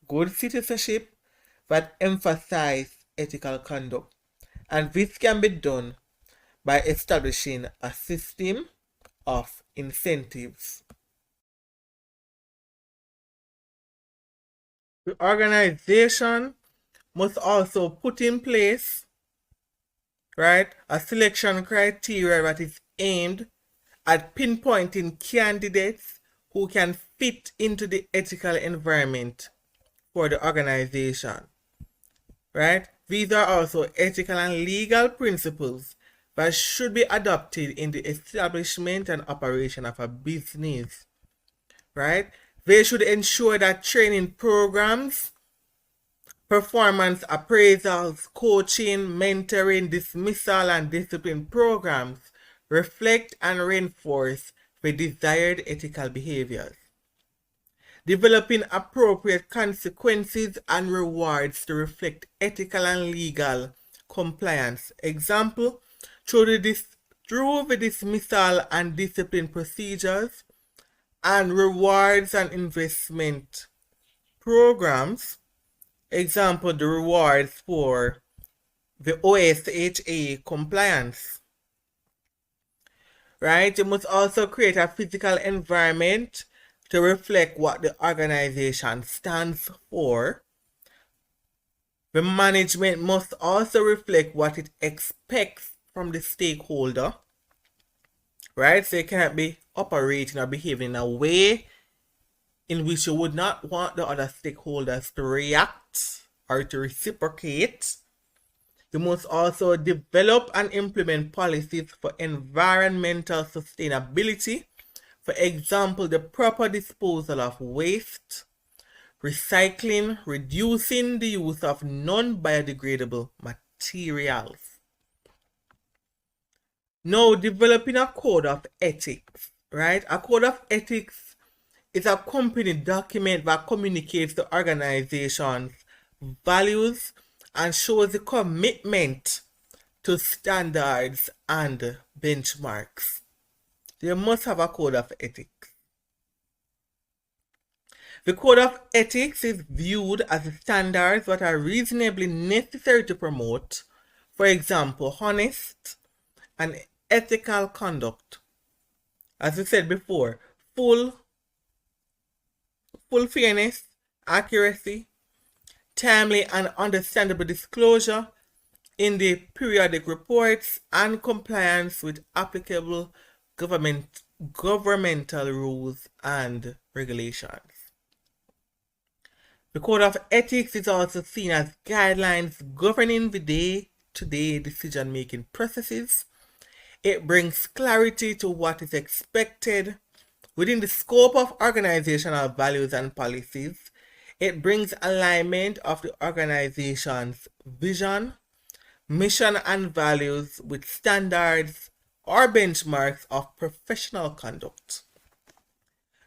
Speaker 1: good citizenship, that emphasize ethical conduct. And this can be done by establishing a system of incentives. The organization must also put in place, right, a selection criteria that is aimed at pinpointing candidates who can fit into the ethical environment for the organization. Right? These are also ethical and legal principles that should be adopted in the establishment and operation of a business. Right? They should ensure that training programs, performance appraisals, coaching, mentoring, dismissal, and discipline programs reflect and reinforce the desired ethical behaviors. Developing appropriate consequences and rewards to reflect ethical and legal compliance. Example, through the dismissal and discipline procedures and rewards and investment programs. Example, the rewards for the OSHA compliance. Right? You must also create a physical environment to reflect what the organization stands for, the management must also reflect what it expects from the stakeholder, right? So you cannot be operating or behaving in a way in which you would not want the other stakeholders to react or to reciprocate. You must also develop and implement policies for environmental sustainability. For example, the proper disposal of waste, recycling, reducing the use of non-biodegradable materials. Now, developing a code of ethics, right? A code of ethics is a company document that communicates the organization's values and shows the commitment to standards and benchmarks. You must have a code of ethics. The code of ethics is viewed as standards that are reasonably necessary to promote, for example, honest and ethical conduct. As we said before, full fairness, accuracy, timely and understandable disclosure in the periodic reports, and compliance with applicable governmental rules and regulations. The Code of Ethics is also seen as guidelines governing the day-to-day decision-making processes. It brings clarity to what is expected within the scope of organizational values and policies. It brings alignment of the organization's vision, mission, and values with standards or benchmarks of professional conduct.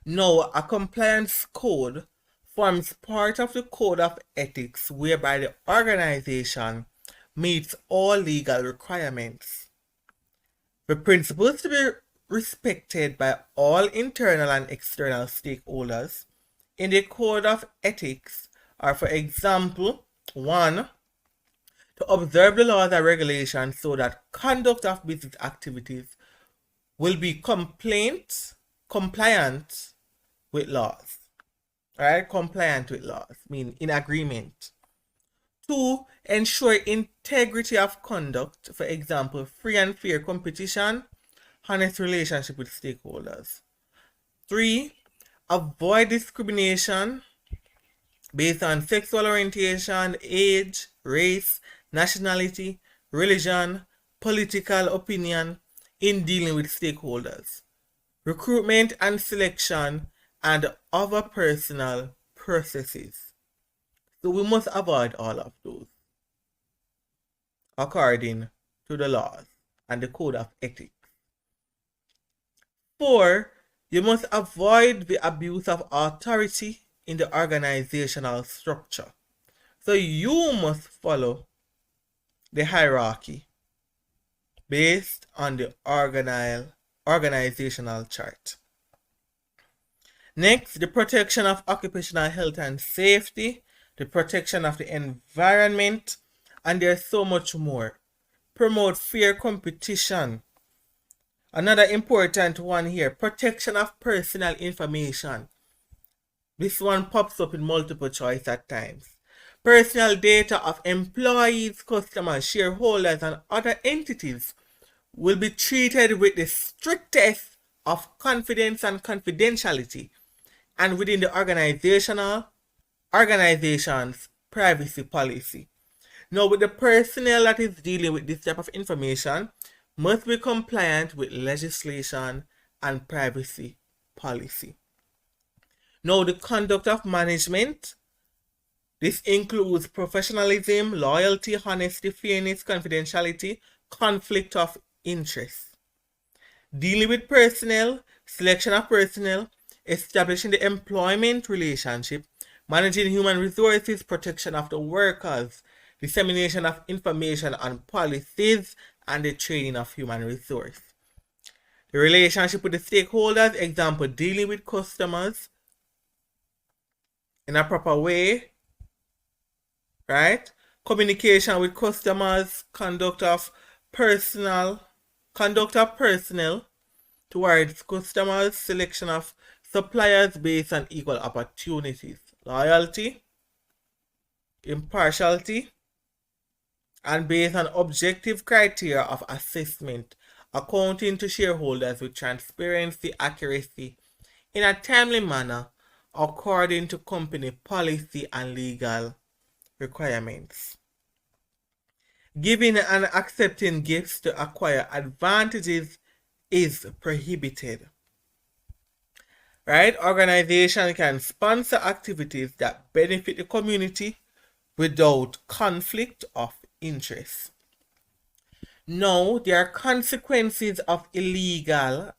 Speaker 1: Now, a compliance code forms part of the Code of Ethics whereby the organization meets all legal requirements. The principles to be respected by all internal and external stakeholders in the Code of Ethics are, for example, 1. To observe the laws and regulations so that conduct of business activities will be compliant with laws. Right? Compliant with laws, mean in agreement. 2. Ensure integrity of conduct, for example, free and fair competition, honest relationship with stakeholders. 3. Avoid discrimination based on sexual orientation, age, race, nationality, religion, political opinion in dealing with stakeholders. Recruitment and selection and other personal processes. So we must avoid all of those according to the laws and the Code of Ethics. 4. You must avoid the abuse of authority in the organizational structure. So you must follow the hierarchy based on the organizational chart. Next, the protection of occupational health and safety, the protection of the environment, and there's so much more. Promote fair competition. Another important one here, protection of personal information. This one pops up in multiple choice at times. Personal data of employees, customers, shareholders, and other entities will be treated with the strictest of confidence and confidentiality and within the organization's privacy policy. Now, with the personnel that is dealing with this type of information must be compliant with legislation and privacy policy. Now, the conduct of management. This includes professionalism, loyalty, honesty, fairness, confidentiality, conflict of interest. Dealing with personnel, selection of personnel, establishing the employment relationship, managing human resources, protection of the workers, dissemination of information on policies, and the training of human resource. The relationship with the stakeholders, example, dealing with customers in a proper way, right? Communication with customers, conduct of personnel towards customers, selection of suppliers based on equal opportunities, loyalty, impartiality, and based on objective criteria of assessment, accounting to shareholders with transparency, accuracy, in a timely manner, according to company policy and legal requirements. Giving and accepting gifts to acquire advantages is prohibited. Right? Organization can sponsor activities that benefit the community without conflict of interest. Now, there are consequences of illegal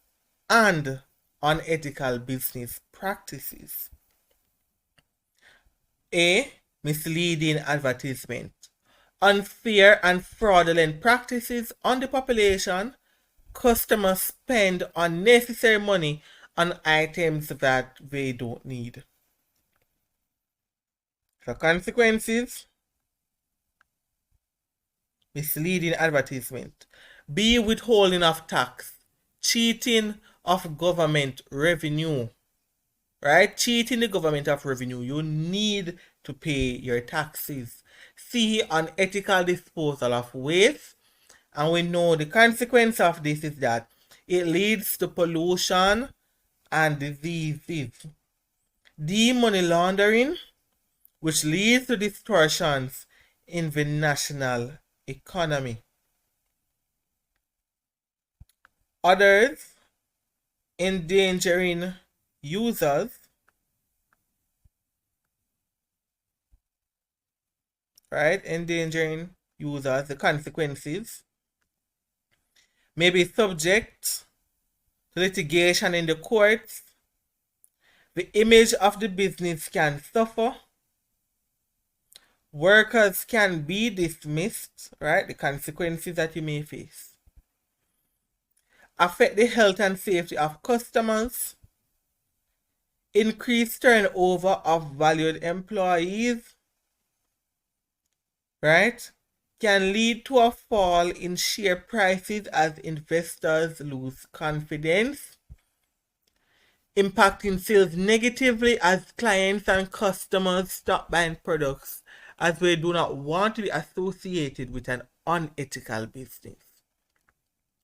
Speaker 1: and unethical business practices. A. Misleading advertisement. Unfair and fraudulent practices on the population. Customers spend unnecessary money on items that they don't need. So consequences: misleading advertisement. B. Withholding of tax. Cheating of government revenue. Right? Cheating the government of revenue. You need to pay your taxes. C. Unethical disposal of waste. And we know the consequence of this is that it leads to pollution and diseases. D. Money laundering, which leads to distortions in the national economy. Others: endangering users, right? Endangering users, the consequences may be subject to litigation in the courts. The image of the business can suffer. Workers can be dismissed, right? The consequences that you may face. Affect the health and safety of customers. Increase turnover of valued employees, right? Can lead to a fall in share prices as investors lose confidence. Impacting sales negatively as clients and customers stop buying products as they do not want to be associated with an unethical business.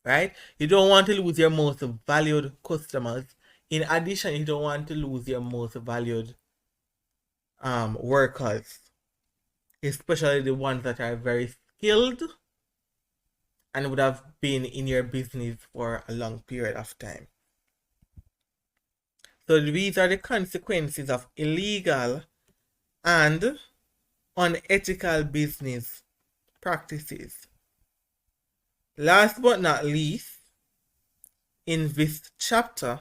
Speaker 1: Right? You don't want to lose your most valued customers. In addition, you don't want to lose your most valued workers, especially the ones that are very skilled and would have been in your business for a long period of time. So these are the consequences of illegal and unethical business practices. Last but not least, in this chapter,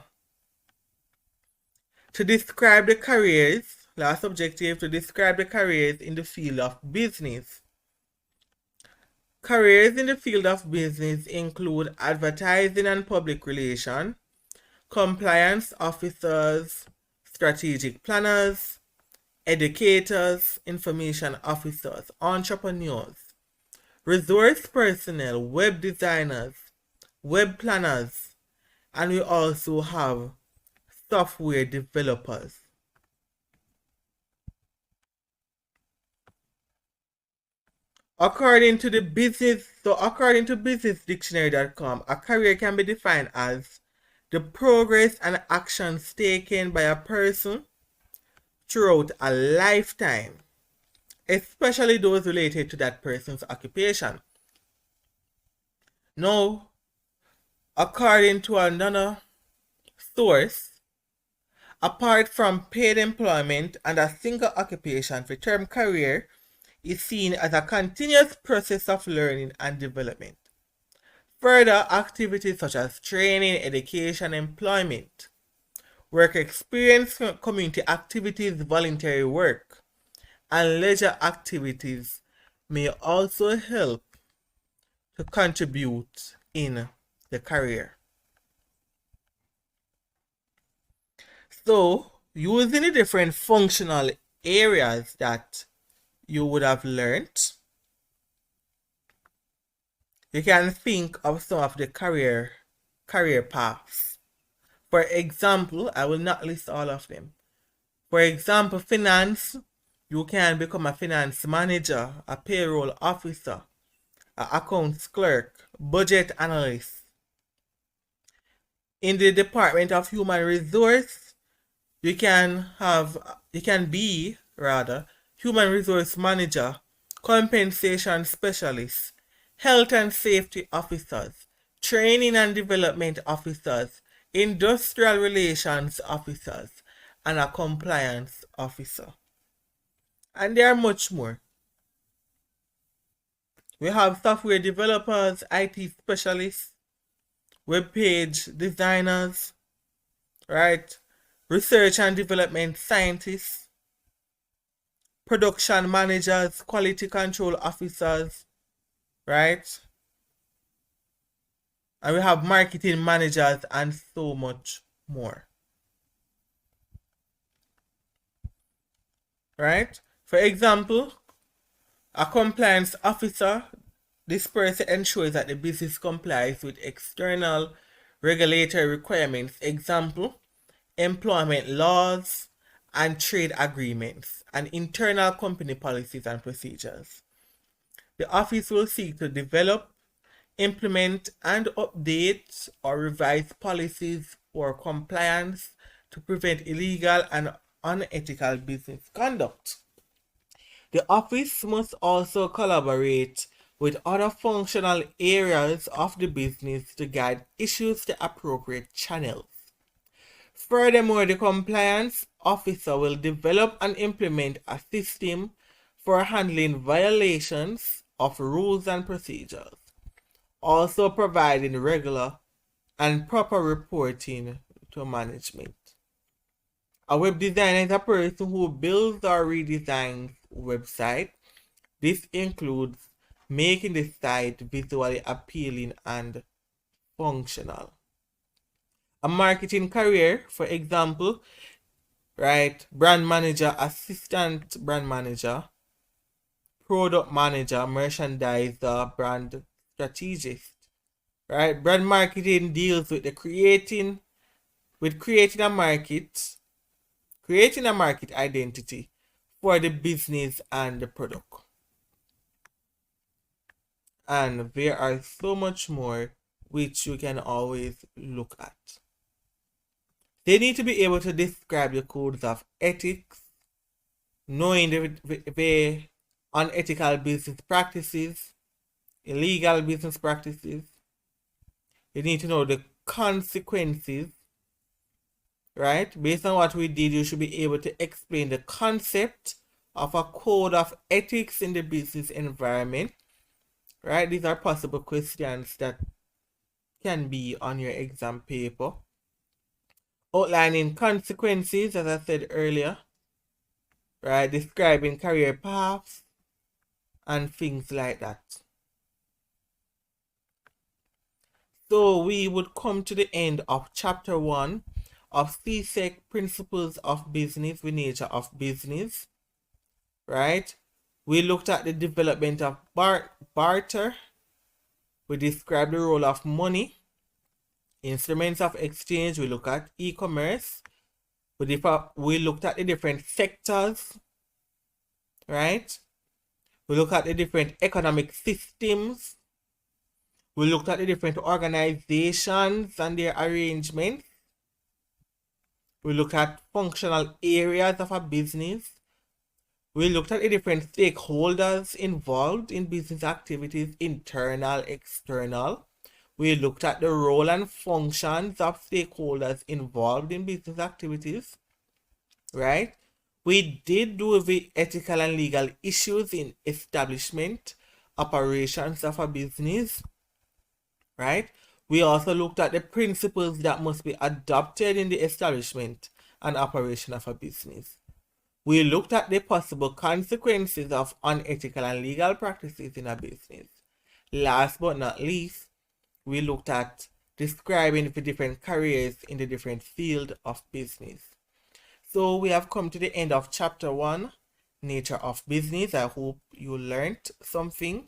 Speaker 1: to describe the careers, last objective, to describe the careers in the field of business. Careers in the field of business include advertising and public relations, compliance officers, strategic planners, educators, information officers, entrepreneurs, resource personnel, web designers, web planners, and we also have software developers. According to businessdictionary.com, a career can be defined as the progress and actions taken by a person throughout a lifetime, especially those related to that person's occupation. Now, according to another source, apart from paid employment and a single occupation, the term career is seen as a continuous process of learning and development. Further, activities such as training, education, employment, work experience, community activities, voluntary work, and leisure activities may also help to contribute in the career. So, using the different functional areas that you would have learned, you can think of some of the career paths. For example, I will not list all of them. For example, finance, you can become a finance manager, a payroll officer, an accounts clerk, budget analyst. In the Department of Human Resource, you can be human resource manager, compensation specialist, health and safety officers, training and development officers, industrial relations officers, and a compliance officer. And there are much more. We have software developers, IT specialists, web page designers, right? Research and development scientists, production managers, quality control officers, right? And we have marketing managers and so much more. Right? For example, a compliance officer, this person ensures that the business complies with external regulatory requirements. Example, employment laws and trade agreements, and internal company policies and procedures. The office will seek to develop, implement, and update or revise policies for compliance to prevent illegal and unethical business conduct. The office must also collaborate with other functional areas of the business to guide issues to appropriate channels. Furthermore, the compliance officer will develop and implement a system for handling violations of rules and procedures, also providing regular and proper reporting to management. A web designer is a person who builds or redesigns website. This includes making the site visually appealing and functional. A marketing career, for example, right, brand manager, assistant brand manager, product manager, merchandiser, brand strategist, right? Brand marketing deals with creating a market identity for the business and the product. And there are so much more which you can always look at. They need to be able to describe the codes of ethics, knowing the unethical business practices, illegal business practices. You need to know the consequences, right? Based on what we did, you should be able to explain the concept of a code of ethics in the business environment, right? These are possible questions that can be on your exam paper. Outlining consequences, as I said earlier, right? Describing career paths and things like that. So we would come to the end of chapter 1 of CSEC Principles of Business with Nature of Business, right? We looked at the development of barter. We described the role of money, instruments of exchange. We look at e-commerce. We looked at the different sectors, right? We looked at the different economic systems. We looked at the different organizations and their arrangements. We looked at functional areas of a business. We looked at the different stakeholders involved in business activities, internal, external. We looked at the role and functions of stakeholders involved in business activities, right? We did do the ethical and legal issues in establishment, operations of a business, right? We also looked at the principles that must be adopted in the establishment and operation of a business. We looked at the possible consequences of unethical and legal practices in a business. Last but not least, we looked at describing the different careers in the different field of business. So we have come to the end of chapter 1, Nature of Business. I hope you learned something.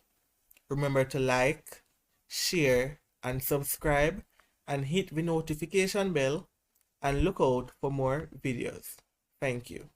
Speaker 1: Remember to like, share, and subscribe, and hit the notification bell and look out for more videos. Thank you.